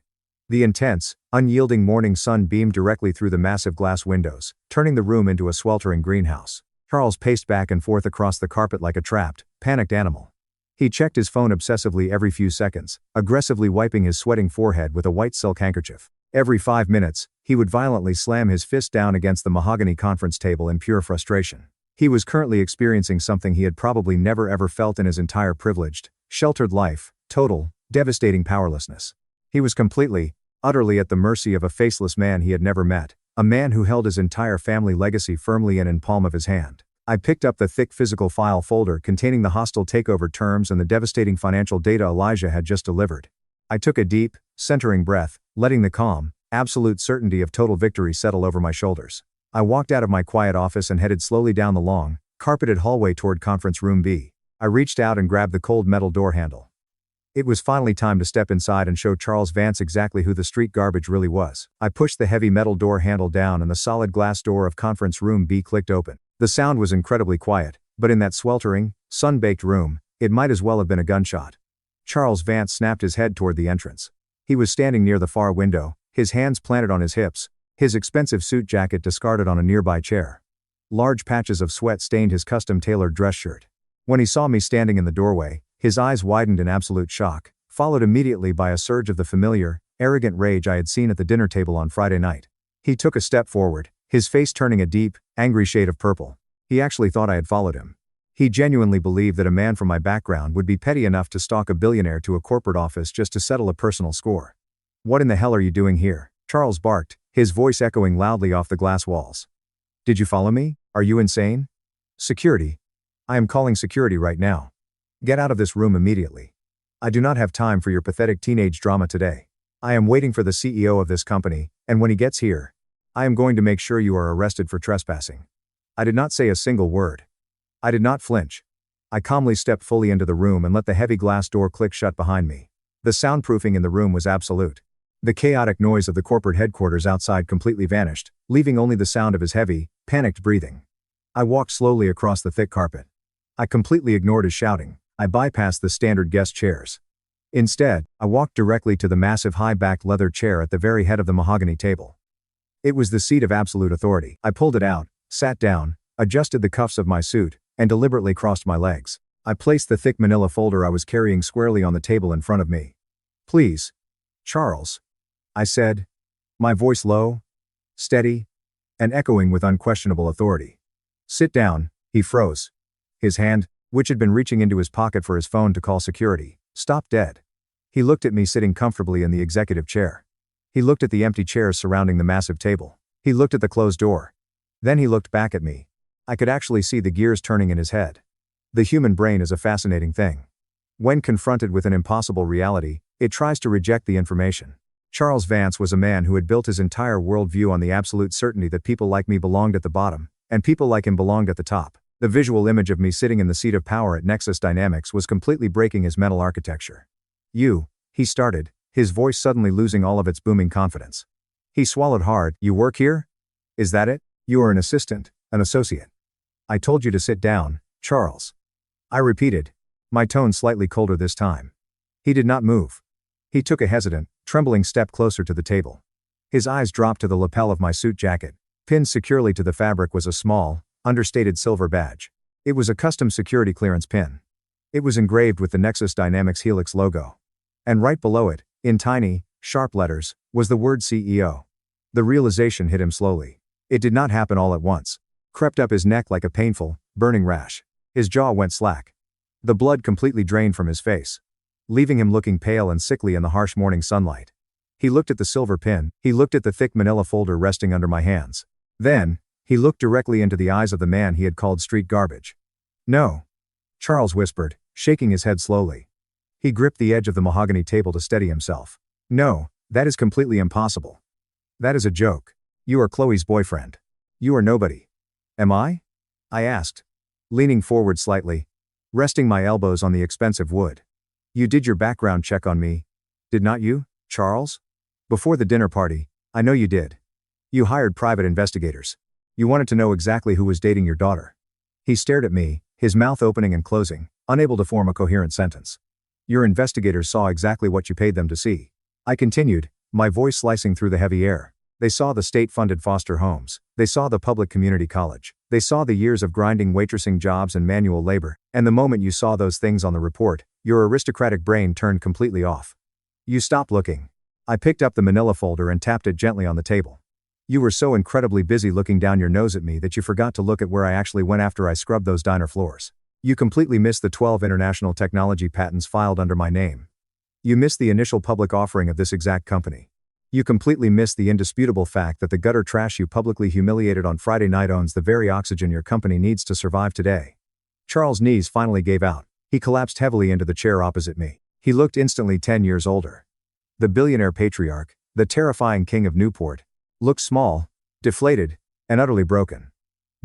The intense, unyielding morning sun beamed directly through the massive glass windows, turning the room into a sweltering greenhouse. Charles paced back and forth across the carpet like a trapped, panicked animal. He checked his phone obsessively every few seconds, aggressively wiping his sweating forehead with a white silk handkerchief. Every 5 minutes, he would violently slam his fist down against the mahogany conference table in pure frustration. He was currently experiencing something he had probably never ever felt in his entire privileged, sheltered life: total, devastating powerlessness. He was completely, utterly at the mercy of a faceless man he had never met, a man who held his entire family legacy firmly in palm of his hand. I picked up the thick physical file folder containing the hostile takeover terms and the devastating financial data Elijah had just delivered. I took a deep, centering breath, letting the calm, absolute certainty of total victory settle over my shoulders. I walked out of my quiet office and headed slowly down the long, carpeted hallway toward conference room B. I reached out and grabbed the cold metal door handle. It was finally time to step inside and show Charles Vance exactly who the street garbage really was. I pushed the heavy metal door handle down and the solid glass door of conference room B clicked open. The sound was incredibly quiet, but in that sweltering, sun-baked room, it might as well have been a gunshot. Charles Vance snapped his head toward the entrance. He was standing near the far window, his hands planted on his hips, his expensive suit jacket discarded on a nearby chair. Large patches of sweat stained his custom-tailored dress shirt. When he saw me standing in the doorway, his eyes widened in absolute shock, followed immediately by a surge of the familiar, arrogant rage I had seen at the dinner table on Friday night. He took a step forward, his face turning a deep, angry shade of purple. He actually thought I had followed him. He genuinely believed that a man from my background would be petty enough to stalk a billionaire to a corporate office just to settle a personal score. What in the hell are you doing here? Charles barked, his voice echoing loudly off the glass walls. Did you follow me? Are you insane? Security. I am calling security right now. Get out of this room immediately. I do not have time for your pathetic teenage drama today. I am waiting for the CEO of this company, and when he gets here, I am going to make sure you are arrested for trespassing. I did not say a single word. I did not flinch. I calmly stepped fully into the room and let the heavy glass door click shut behind me. The soundproofing in the room was absolute. The chaotic noise of the corporate headquarters outside completely vanished, leaving only the sound of his heavy, panicked breathing. I walked slowly across the thick carpet. I completely ignored his shouting. I bypassed the standard guest chairs. Instead, I walked directly to the massive high-backed leather chair at the very head of the mahogany table. It was the seat of absolute authority. I pulled it out, sat down, adjusted the cuffs of my suit, and deliberately crossed my legs. I placed the thick manila folder I was carrying squarely on the table in front of me. "Please, Charles," I said, my voice low, steady, and echoing with unquestionable authority. "Sit down." He froze. His hand, which had been reaching into his pocket for his phone to call security, stopped dead. He looked at me sitting comfortably in the executive chair. He looked at the empty chairs surrounding the massive table. He looked at the closed door. Then he looked back at me. I could actually see the gears turning in his head. The human brain is a fascinating thing. When confronted with an impossible reality, it tries to reject the information. Charles Vance was a man who had built his entire worldview on the absolute certainty that people like me belonged at the bottom, and people like him belonged at the top. The visual image of me sitting in the seat of power at Nexus Dynamics was completely breaking his mental architecture. "You," he started, his voice suddenly losing all of its booming confidence. He swallowed hard. "You work here? Is that it? You are an assistant, an associate. I told you to sit down, Charles." I repeated, my tone slightly colder this time. He did not move. He took a hesitant, trembling step closer to the table. His eyes dropped to the lapel of my suit jacket. Pinned securely to the fabric was a small, understated silver badge. It was a custom security clearance pin. It was engraved with the Nexus Dynamics Helix logo. And right below it, in tiny, sharp letters, was the word CEO. The realization hit him slowly. It did not happen all at once. Crept up his neck like a painful, burning rash. His jaw went slack. The blood completely drained from his face, leaving him looking pale and sickly in the harsh morning sunlight. He looked at the silver pin. He looked at the thick manila folder resting under my hands. Then, he looked directly into the eyes of the man he had called street garbage. "No," Charles whispered, shaking his head slowly. He gripped the edge of the mahogany table to steady himself. "No, that is completely impossible. That is a joke. You are Chloe's boyfriend. You are nobody." "Am I?" I asked, leaning forward slightly, resting my elbows on the expensive wood. "You did your background check on me, did not you, Charles? Before the dinner party, I know you did. You hired private investigators. You wanted to know exactly who was dating your daughter." He stared at me, his mouth opening and closing, unable to form a coherent sentence. "Your investigators saw exactly what you paid them to see." I continued, my voice slicing through the heavy air. "They saw the state-funded foster homes. They saw the public community college. They saw the years of grinding waitressing jobs and manual labor, and the moment you saw those things on the report, your aristocratic brain turned completely off. You stopped looking." I picked up the manila folder and tapped it gently on the table. "You were so incredibly busy looking down your nose at me that you forgot to look at where I actually went after I scrubbed those diner floors. You completely missed the 12 international technology patents filed under my name. You missed the initial public offering of this exact company. You completely missed the indisputable fact that the gutter trash you publicly humiliated on Friday night owns the very oxygen your company needs to survive today." Charles' knees finally gave out. He collapsed heavily into the chair opposite me. He looked instantly 10 years older. The billionaire patriarch, the terrifying king of Newport, looked small, deflated, and utterly broken.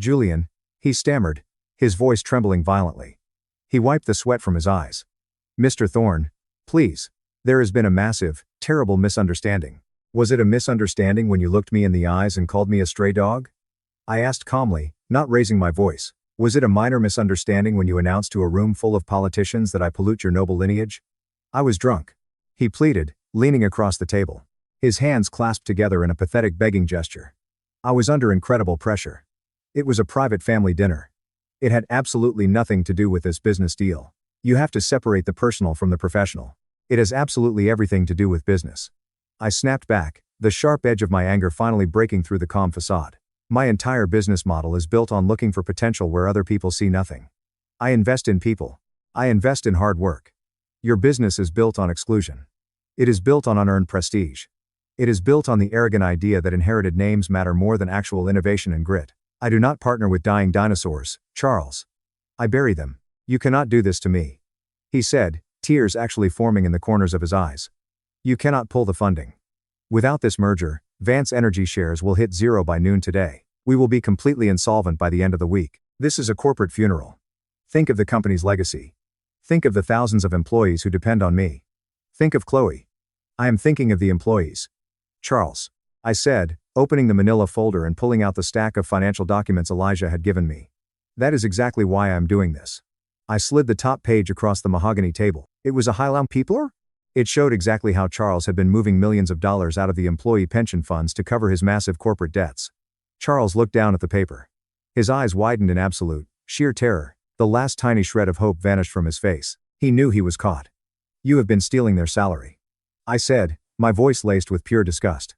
"Julian," he stammered, his voice trembling violently. He wiped the sweat from his eyes. "Mr. Thorne, please. There has been a massive, terrible misunderstanding." "Was it a misunderstanding when you looked me in the eyes and called me a stray dog?" I asked calmly, not raising my voice. "Was it a minor misunderstanding when you announced to a room full of politicians that I pollute your noble lineage?" "I was drunk," he pleaded, leaning across the table. His hands clasped together in a pathetic begging gesture. "I was under incredible pressure. It was a private family dinner. It had absolutely nothing to do with this business deal. You have to separate the personal from the professional. It has absolutely everything to do with business." I snapped back, the sharp edge of my anger finally breaking through the calm facade. "My entire business model is built on looking for potential where other people see nothing. I invest in people. I invest in hard work. Your business is built on exclusion. It is built on unearned prestige. It is built on the arrogant idea that inherited names matter more than actual innovation and grit. I do not partner with dying dinosaurs, Charles. I bury them. You cannot do this to me," he said, tears actually forming in the corners of his eyes. "You cannot pull the funding. Without this merger, Vance Energy shares will hit zero by noon today. We will be completely insolvent by the end of the week. This is a corporate funeral. Think of the company's legacy. Think of the thousands of employees who depend on me. Think of Chloe." "I am thinking of the employees, Charles," I said, opening the manila folder and pulling out the stack of financial documents Elijah had given me. "That is exactly why I am doing this." I slid the top page across the mahogany table. It was a Highland Peopler? It showed exactly how Charles had been moving millions of dollars out of the employee pension funds to cover his massive corporate debts. Charles looked down at the paper. His eyes widened in absolute, sheer terror. The last tiny shred of hope vanished from his face. He knew he was caught. You have been stealing their salary, I said, my voice laced with pure disgust.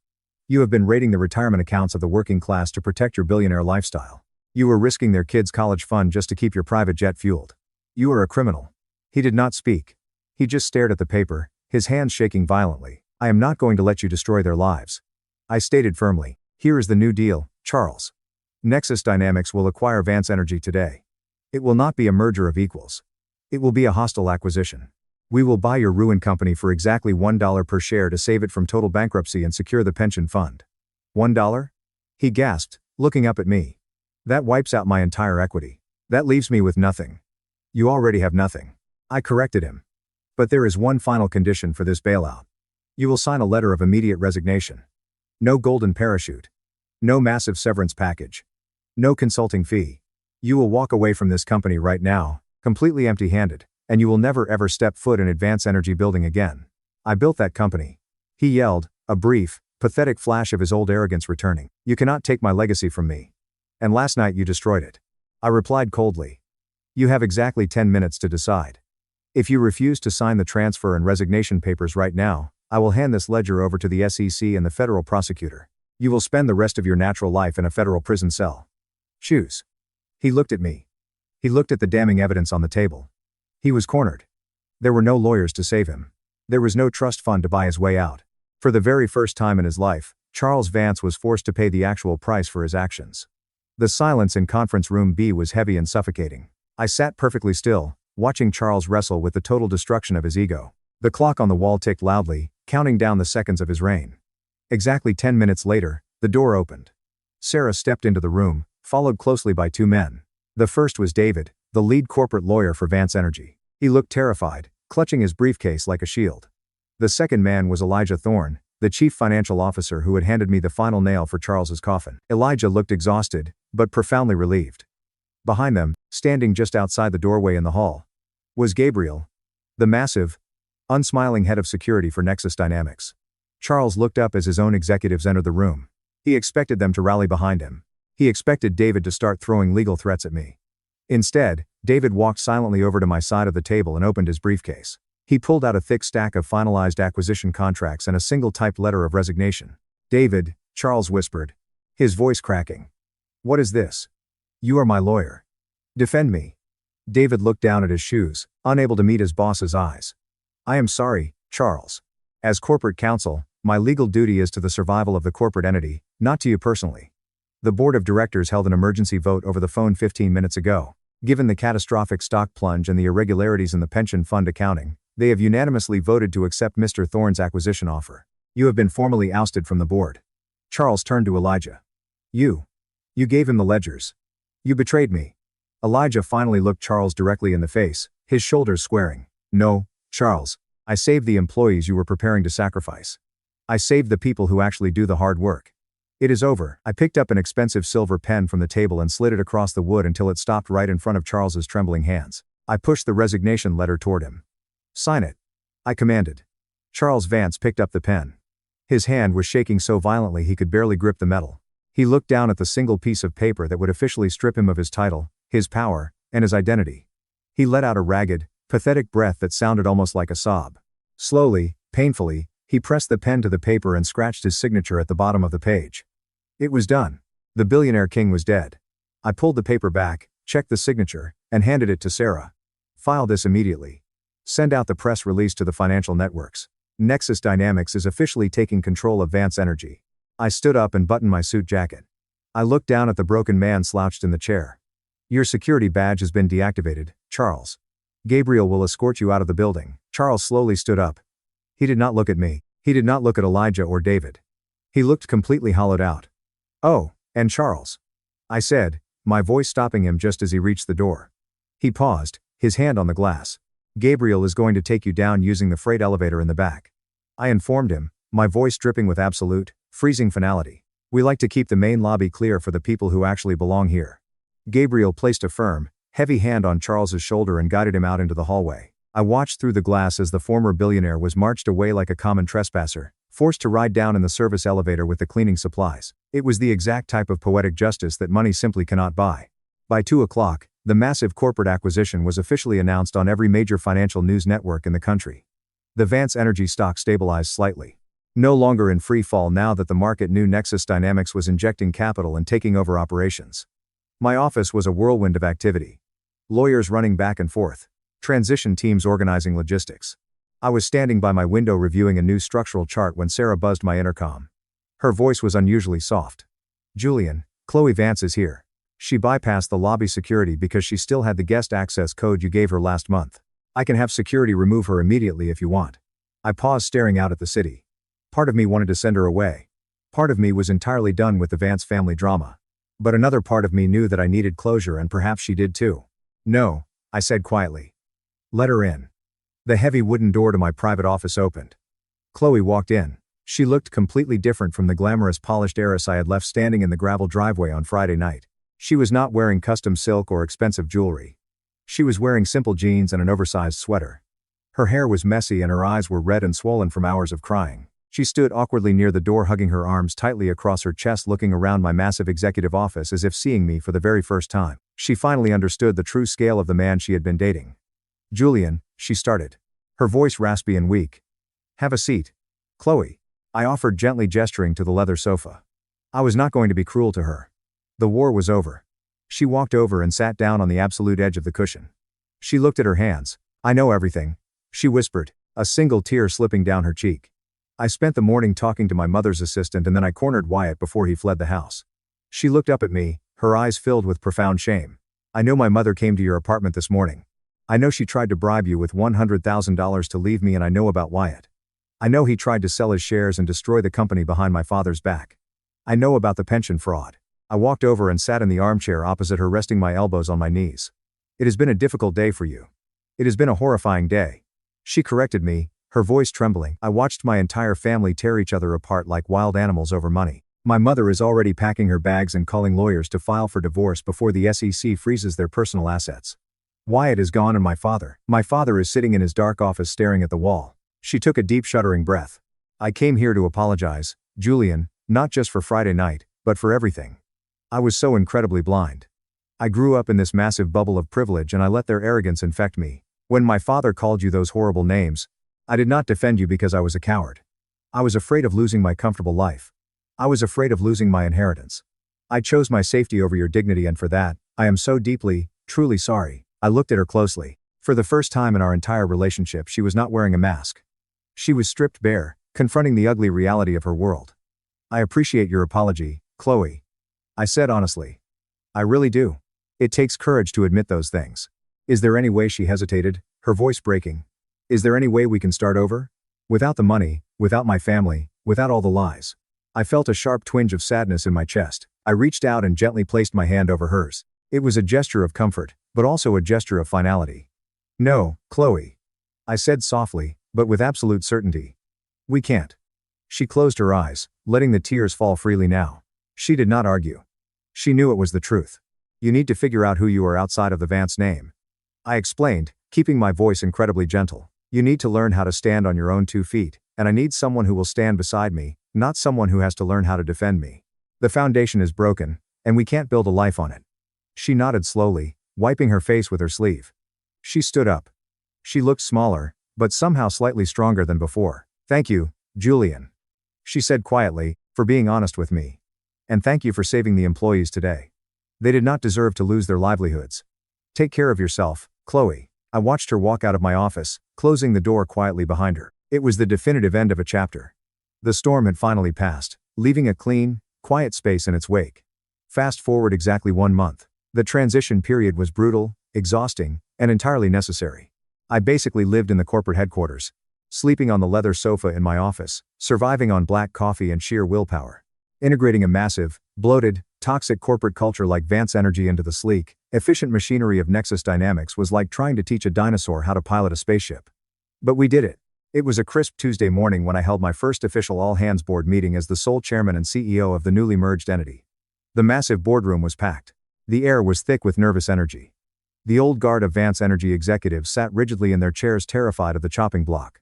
You have been raiding the retirement accounts of the working class to protect your billionaire lifestyle. You were risking their kids' college fund just to keep your private jet fueled. You are a criminal. He did not speak. He just stared at the paper, his hands shaking violently. I am not going to let you destroy their lives, I stated firmly. Here is the new deal, Charles. Nexus Dynamics will acquire Vance Energy today. It will not be a merger of equals. It will be a hostile acquisition. We will buy your ruined company for exactly $1 per share to save it from total bankruptcy and secure the pension fund. $1? He gasped, looking up at me. That wipes out my entire equity. That leaves me with nothing. You already have nothing, I corrected him. But there is one final condition for this bailout. You will sign a letter of immediate resignation. No golden parachute. No massive severance package. No consulting fee. You will walk away from this company right now, completely empty-handed, and you will never ever step foot in Advance Energy building again. I built that company. He yelled, a brief, pathetic flash of his old arrogance returning. You cannot take my legacy from me. And last night you destroyed it. I replied coldly. You have exactly 10 minutes to decide. If you refuse to sign the transfer and resignation papers right now, I will hand this ledger over to the SEC and the federal prosecutor. You will spend the rest of your natural life in a federal prison cell. Choose. He looked at me. He looked at the damning evidence on the table. He was cornered. There were no lawyers to save him. There was no trust fund to buy his way out. For the very first time in his life, Charles Vance was forced to pay the actual price for his actions. The silence in conference room B was heavy and suffocating. I sat perfectly still, watching Charles wrestle with the total destruction of his ego. The clock on the wall ticked loudly, counting down the seconds of his reign. Exactly 10 minutes later, the door opened. Sarah stepped into the room, followed closely by two men. The first was David, the lead corporate lawyer for Vance Energy. He looked terrified, clutching his briefcase like a shield. The second man was Elijah Thorne, the chief financial officer who had handed me the final nail for Charles's coffin. Elijah looked exhausted, but profoundly relieved. Behind them, standing just outside the doorway in the hall, was Gabriel, the massive, unsmiling head of security for Nexus Dynamics. Charles looked up as his own executives entered the room. He expected them to rally behind him. He expected David to start throwing legal threats at me. Instead, David walked silently over to my side of the table and opened his briefcase. He pulled out a thick stack of finalized acquisition contracts and a single typed letter of resignation. David, Charles whispered, his voice cracking. What is this? You are my lawyer. Defend me. David looked down at his shoes, unable to meet his boss's eyes. I am sorry, Charles. As corporate counsel, my legal duty is to the survival of the corporate entity, not to you personally. The board of directors held an emergency vote over the phone 15 minutes ago. Given the catastrophic stock plunge and the irregularities in the pension fund accounting, they have unanimously voted to accept Mr. Thorne's acquisition offer. You have been formally ousted from the board. Charles turned to Elijah. You gave him the ledgers. You betrayed me. Elijah finally looked Charles directly in the face, his shoulders squaring. No, Charles. I saved the employees you were preparing to sacrifice. I saved the people who actually do the hard work. It is over. I picked up an expensive silver pen from the table and slid it across the wood until it stopped right in front of Charles's trembling hands. I pushed the resignation letter toward him. Sign it, I commanded. Charles Vance picked up the pen. His hand was shaking so violently he could barely grip the metal. He looked down at the single piece of paper that would officially strip him of his title, his power, and his identity. He let out a ragged, pathetic breath that sounded almost like a sob. Slowly, painfully, he pressed the pen to the paper and scratched his signature at the bottom of the page. It was done. The billionaire king was dead. I pulled the paper back, checked the signature, and handed it to Sarah. File this immediately. Send out the press release to the financial networks. Nexus Dynamics is officially taking control of Vance Energy. I stood up and buttoned my suit jacket. I looked down at the broken man slouched in the chair. Your security badge has been deactivated, Charles. Gabriel will escort you out of the building. Charles slowly stood up. He did not look at me. He did not look at Elijah or David. He looked completely hollowed out. Oh, and Charles, I said, my voice stopping him just as he reached the door. He paused, his hand on the glass. Gabriel is going to take you down using the freight elevator in the back. I informed him, my voice dripping with absolute, freezing finality. We like to keep the main lobby clear for the people who actually belong here. Gabriel placed a firm, heavy hand on Charles's shoulder and guided him out into the hallway. I watched through the glass as the former billionaire was marched away like a common trespasser, forced to ride down in the service elevator with the cleaning supplies. It was the exact type of poetic justice that money simply cannot buy. By 2 o'clock, the massive corporate acquisition was officially announced on every major financial news network in the country. The Vance Energy stock stabilized slightly. No longer in free fall now that the market knew Nexus Dynamics was injecting capital and taking over operations. My office was a whirlwind of activity. Lawyers running back and forth. Transition teams organizing logistics. I was standing by my window reviewing a new structural chart when Sarah buzzed my intercom. Her voice was unusually soft. "Julian, Chloe Vance is here. She bypassed the lobby security because she still had the guest access code you gave her last month. I can have security remove her immediately if you want." I paused staring out at the city. Part of me wanted to send her away. Part of me was entirely done with the Vance family drama. But another part of me knew that I needed closure and perhaps she did too. "No," I said quietly. "Let her in." The heavy wooden door to my private office opened. Chloe walked in. She looked completely different from the glamorous polished heiress I had left standing in the gravel driveway on Friday night. She was not wearing custom silk or expensive jewelry. She was wearing simple jeans and an oversized sweater. Her hair was messy and her eyes were red and swollen from hours of crying. She stood awkwardly near the door, hugging her arms tightly across her chest, looking around my massive executive office as if seeing me for the very first time. She finally understood the true scale of the man she had been dating. "Julian," she started. Her voice raspy and weak. "Have a seat, Chloe," I offered, gently gesturing to the leather sofa. I was not going to be cruel to her. The war was over. She walked over and sat down on the absolute edge of the cushion. She looked at her hands. "I know everything," she whispered, a single tear slipping down her cheek. "I spent the morning talking to my mother's assistant and then I cornered Wyatt before he fled the house." She looked up at me, her eyes filled with profound shame. "I know my mother came to your apartment this morning. I know she tried to bribe you with $100,000 to leave me, and I know about Wyatt. I know he tried to sell his shares and destroy the company behind my father's back. I know about the pension fraud." I walked over and sat in the armchair opposite her, resting my elbows on my knees. "It has been a difficult day for you. It has been a horrifying day." She corrected me, her voice trembling. "I watched my entire family tear each other apart like wild animals over money. My mother is already packing her bags and calling lawyers to file for divorce before the SEC freezes their personal assets. Wyatt is gone and my father is sitting in his dark office staring at the wall." She took a deep, shuddering breath. "I came here to apologize, Julian, not just for Friday night, but for everything. I was so incredibly blind. I grew up in this massive bubble of privilege and I let their arrogance infect me. When my father called you those horrible names, I did not defend you because I was a coward. I was afraid of losing my comfortable life. I was afraid of losing my inheritance. I chose my safety over your dignity, and for that, I am so deeply, truly sorry." I looked at her closely. For the first time in our entire relationship, she was not wearing a mask. She was stripped bare, confronting the ugly reality of her world. "I appreciate your apology, Chloe," I said honestly. "I really do. It takes courage to admit those things." "Is there any way," she hesitated, her voice breaking. "Is there any way we can start over? Without the money, without my family, without all the lies." I felt a sharp twinge of sadness in my chest. I reached out and gently placed my hand over hers. It was a gesture of comfort, but also a gesture of finality. "No, Chloe," I said softly, but with absolute certainty. "We can't." She closed her eyes, letting the tears fall freely now. She did not argue. She knew it was the truth. "You need to figure out who you are outside of the Vance name," I explained, keeping my voice incredibly gentle. "You need to learn how to stand on your own 2 feet, and I need someone who will stand beside me, not someone who has to learn how to defend me. The foundation is broken, and we can't build a life on it." She nodded slowly, wiping her face with her sleeve. She stood up. She looked smaller, but somehow slightly stronger than before. "Thank you, Julian," she said quietly, "for being honest with me. And thank you for saving the employees today. They did not deserve to lose their livelihoods. Take care of yourself, Chloe." I watched her walk out of my office, closing the door quietly behind her. It was the definitive end of a chapter. The storm had finally passed, leaving a clean, quiet space in its wake. Fast forward exactly 1 month. The transition period was brutal, exhausting, and entirely necessary. I basically lived in the corporate headquarters, sleeping on the leather sofa in my office, surviving on black coffee and sheer willpower. Integrating a massive, bloated, toxic corporate culture like Vance Energy into the sleek, efficient machinery of Nexus Dynamics was like trying to teach a dinosaur how to pilot a spaceship. But we did it. It was a crisp Tuesday morning when I held my first official all-hands board meeting as the sole chairman and CEO of the newly merged entity. The massive boardroom was packed. The air was thick with nervous energy. The old guard of Vance Energy executives sat rigidly in their chairs, terrified of the chopping block.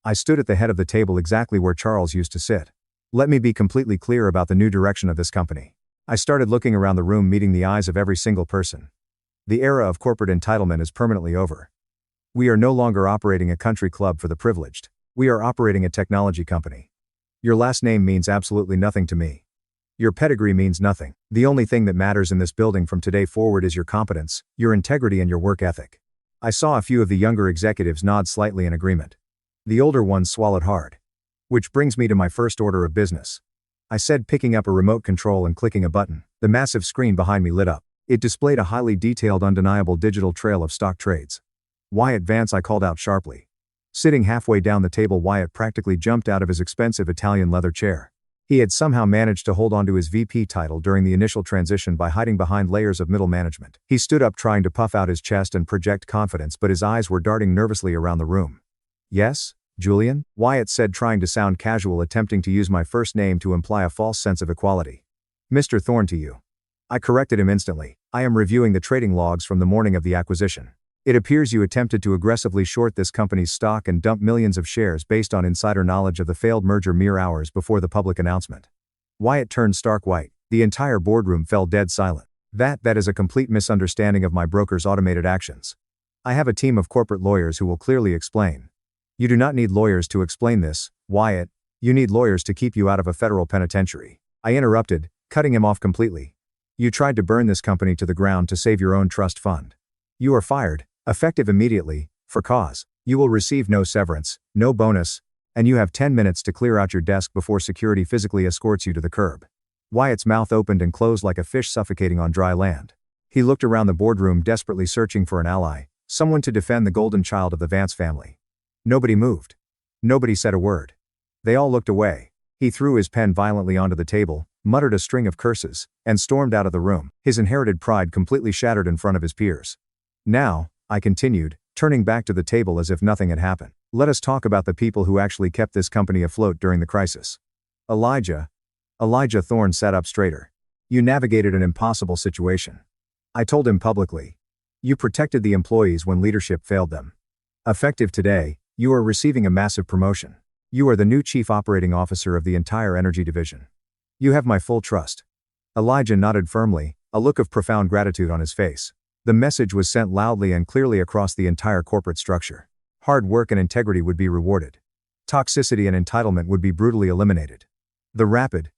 I stood at the head of the table exactly where Charles used to sit. Let me be completely clear about the new direction of this company. I started looking around the room, meeting the eyes of every single person. The era of corporate entitlement is permanently over. We are no longer operating a country club for the privileged. We are operating a technology company. Your last name means absolutely nothing to me. Your pedigree means nothing. The only thing that matters in this building from today forward is your competence, your integrity, and your work ethic. I saw a few of the younger executives nod slightly in agreement. The older ones swallowed hard. Which brings me to my first order of business. I said, picking up a remote control and clicking a button. The massive screen behind me lit up. It displayed a highly detailed, undeniable digital trail of stock trades. Wyatt Vance, I called out sharply. Sitting halfway down the table, Wyatt practically jumped out of his expensive Italian leather chair. He had somehow managed to hold onto his VP title during the initial transition by hiding behind layers of middle management. He stood up, trying to puff out his chest and project confidence, but his eyes were darting nervously around the room. Yes, Julian? Wyatt said, trying to sound casual, attempting to use my first name to imply a false sense of equality. Mr. Thorne to you. I corrected him instantly. I am reviewing the trading logs from the morning of the acquisition. It appears you attempted to aggressively short this company's stock and dump millions of shares based on insider knowledge of the failed merger mere hours before the public announcement. Wyatt turned stark white. The entire boardroom fell dead silent. That is a complete misunderstanding of my broker's automated actions. I have a team of corporate lawyers who will clearly explain. You do not need lawyers to explain this, Wyatt. You need lawyers to keep you out of a federal penitentiary. I interrupted, cutting him off completely. You tried to burn this company to the ground to save your own trust fund. You are fired, effective immediately, for cause. You will receive no severance, no bonus, and you have 10 minutes to clear out your desk before security physically escorts you to the curb. Wyatt's mouth opened and closed like a fish suffocating on dry land. He looked around the boardroom, desperately searching for an ally, someone to defend the golden child of the Vance family. Nobody moved. Nobody said a word. They all looked away. He threw his pen violently onto the table, muttered a string of curses, and stormed out of the room, his inherited pride completely shattered in front of his peers. Now, I continued, turning back to the table as if nothing had happened. Let us talk about the people who actually kept this company afloat during the crisis. Elijah Thorne sat up straighter. You navigated an impossible situation. I told him publicly. You protected the employees when leadership failed them. Effective today, you are receiving a massive promotion. You are the new chief operating officer of the entire energy division. You have my full trust. Elijah nodded firmly, a look of profound gratitude on his face. The message was sent loudly and clearly across the entire corporate structure. Hard work and integrity would be rewarded. Toxicity and entitlement would be brutally eliminated. The rapid,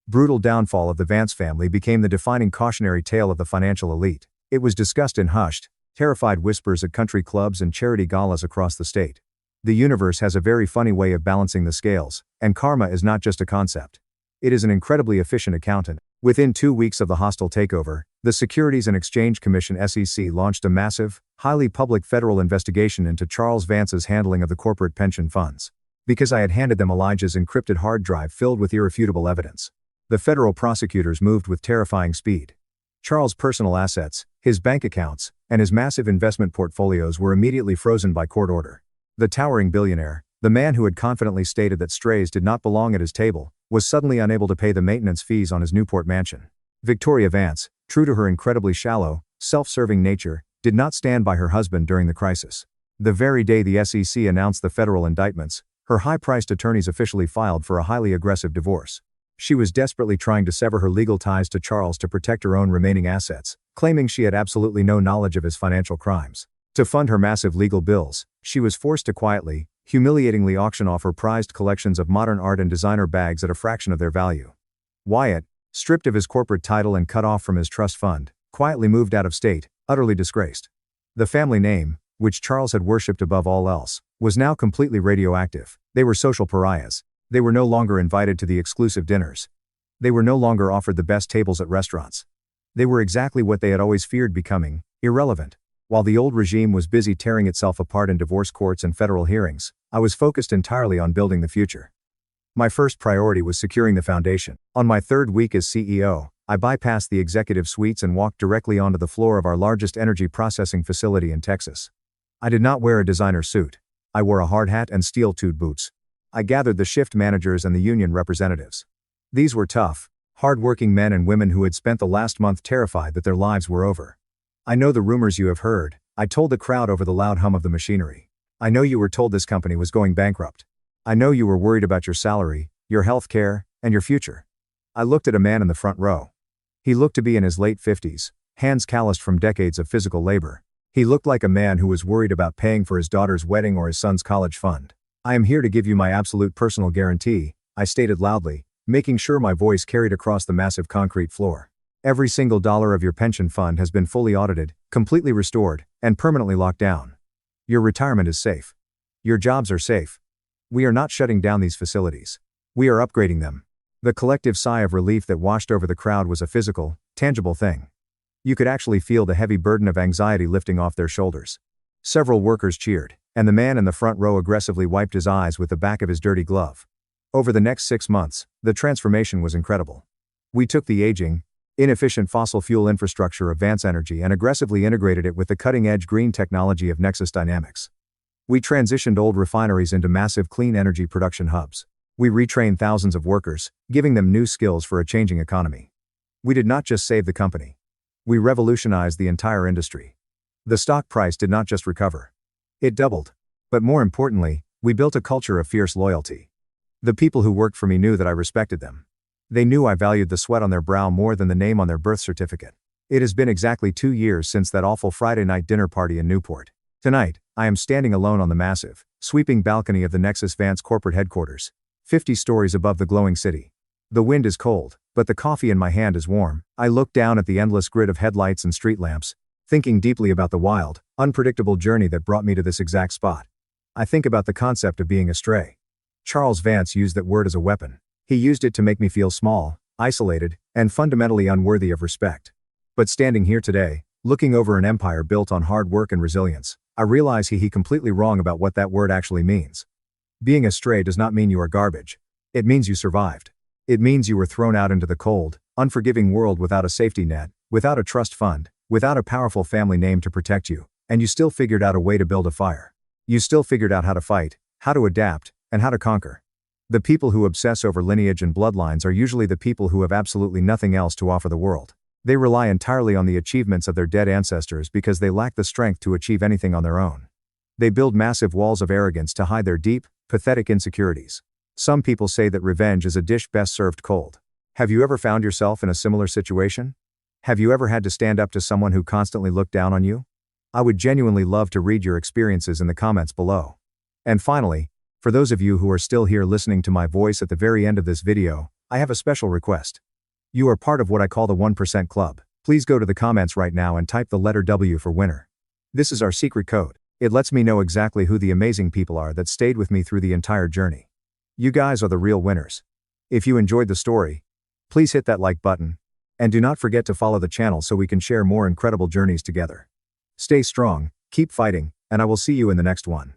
brutal downfall of the Vance family became the defining cautionary tale of the financial elite. It was discussed in hushed, terrified whispers at country clubs and charity galas across the state. The universe has a very funny way of balancing the scales, and karma is not just a concept. It is an incredibly efficient accountant. Within 2 weeks of the hostile takeover, the Securities and Exchange Commission (SEC) launched a massive, highly public federal investigation into Charles Vance's handling of the corporate pension funds. Because I had handed them Elijah's encrypted hard drive filled with irrefutable evidence, the federal prosecutors moved with terrifying speed. Charles' personal assets, his bank accounts, and his massive investment portfolios were immediately frozen by court order. The towering billionaire, the man who had confidently stated that strays did not belong at his table, was suddenly unable to pay the maintenance fees on his Newport mansion. Victoria Vance, true to her incredibly shallow, self-serving nature, did not stand by her husband during the crisis. The very day the SEC announced the federal indictments, her high-priced attorneys officially filed for a highly aggressive divorce. She was desperately trying to sever her legal ties to Charles to protect her own remaining assets, claiming she had absolutely no knowledge of his financial crimes. To fund her massive legal bills, she was forced to quietly, humiliatingly auction off her prized collections of modern art and designer bags at a fraction of their value. Wyatt, stripped of his corporate title and cut off from his trust fund, quietly moved out of state, utterly disgraced. The family name, which Charles had worshipped above all else, was now completely radioactive. They were social pariahs. They were no longer invited to the exclusive dinners. They were no longer offered the best tables at restaurants. They were exactly what they had always feared becoming, irrelevant. While the old regime was busy tearing itself apart in divorce courts and federal hearings, I was focused entirely on building the future. My first priority was securing the foundation. On my third week as CEO, I bypassed the executive suites and walked directly onto the floor of our largest energy processing facility in Texas. I did not wear a designer suit. I wore a hard hat and steel-toed boots. I gathered the shift managers and the union representatives. These were tough, hard-working men and women who had spent the last month terrified that their lives were over. I know the rumors you have heard, I told the crowd over the loud hum of the machinery. I know you were told this company was going bankrupt. I know you were worried about your salary, your health care, and your future. I looked at a man in the front row. He looked to be in his late 50s, hands calloused from decades of physical labor. He looked like a man who was worried about paying for his daughter's wedding or his son's college fund. I am here to give you my absolute personal guarantee, I stated loudly, making sure my voice carried across the massive concrete floor. Every single dollar of your pension fund has been fully audited, completely restored, and permanently locked down. Your retirement is safe. Your jobs are safe. We are not shutting down these facilities. We are upgrading them. The collective sigh of relief that washed over the crowd was a physical, tangible thing. You could actually feel the heavy burden of anxiety lifting off their shoulders. Several workers cheered, and the man in the front row aggressively wiped his eyes with the back of his dirty glove. Over the next 6 months, the transformation was incredible. We took the aging, inefficient fossil fuel infrastructure of Vance Energy and aggressively integrated it with the cutting-edge green technology of Nexus Dynamics. We transitioned old refineries into massive clean energy production hubs. We retrained thousands of workers, giving them new skills for a changing economy. We did not just save the company. We revolutionized the entire industry. The stock price did not just recover. It doubled. But more importantly, we built a culture of fierce loyalty. The people who worked for me knew that I respected them. They knew I valued the sweat on their brow more than the name on their birth certificate. It has been exactly 2 years since that awful Friday night dinner party in Newport. Tonight, I am standing alone on the massive, sweeping balcony of the Nexus Vance corporate headquarters, 50 stories above the glowing city. The wind is cold, but the coffee in my hand is warm. I look down at the endless grid of headlights and street lamps, thinking deeply about the wild, unpredictable journey that brought me to this exact spot. I think about the concept of being a stray. Charles Vance used that word as a weapon. He used it to make me feel small, isolated, and fundamentally unworthy of respect. But standing here today, looking over an empire built on hard work and resilience, I realize he completely wrong about what that word actually means. Being a stray does not mean you are garbage. It means you survived. It means you were thrown out into the cold, unforgiving world without a safety net, without a trust fund, without a powerful family name to protect you, and you still figured out a way to build a fire. You still figured out how to fight, how to adapt, and how to conquer. The people who obsess over lineage and bloodlines are usually the people who have absolutely nothing else to offer the world. They rely entirely on the achievements of their dead ancestors because they lack the strength to achieve anything on their own. They build massive walls of arrogance to hide their deep, pathetic insecurities. Some people say that revenge is a dish best served cold. Have you ever found yourself in a similar situation? Have you ever had to stand up to someone who constantly looked down on you? I would genuinely love to read your experiences in the comments below. And finally, for those of you who are still here listening to my voice at the very end of this video, I have a special request. You are part of what I call the 1% Club. Please go to the comments right now and type the letter W for winner. This is our secret code. It lets me know exactly who the amazing people are that stayed with me through the entire journey. You guys are the real winners. If you enjoyed the story, please hit that like button, and do not forget to follow the channel so we can share more incredible journeys together. Stay strong, keep fighting, and I will see you in the next one.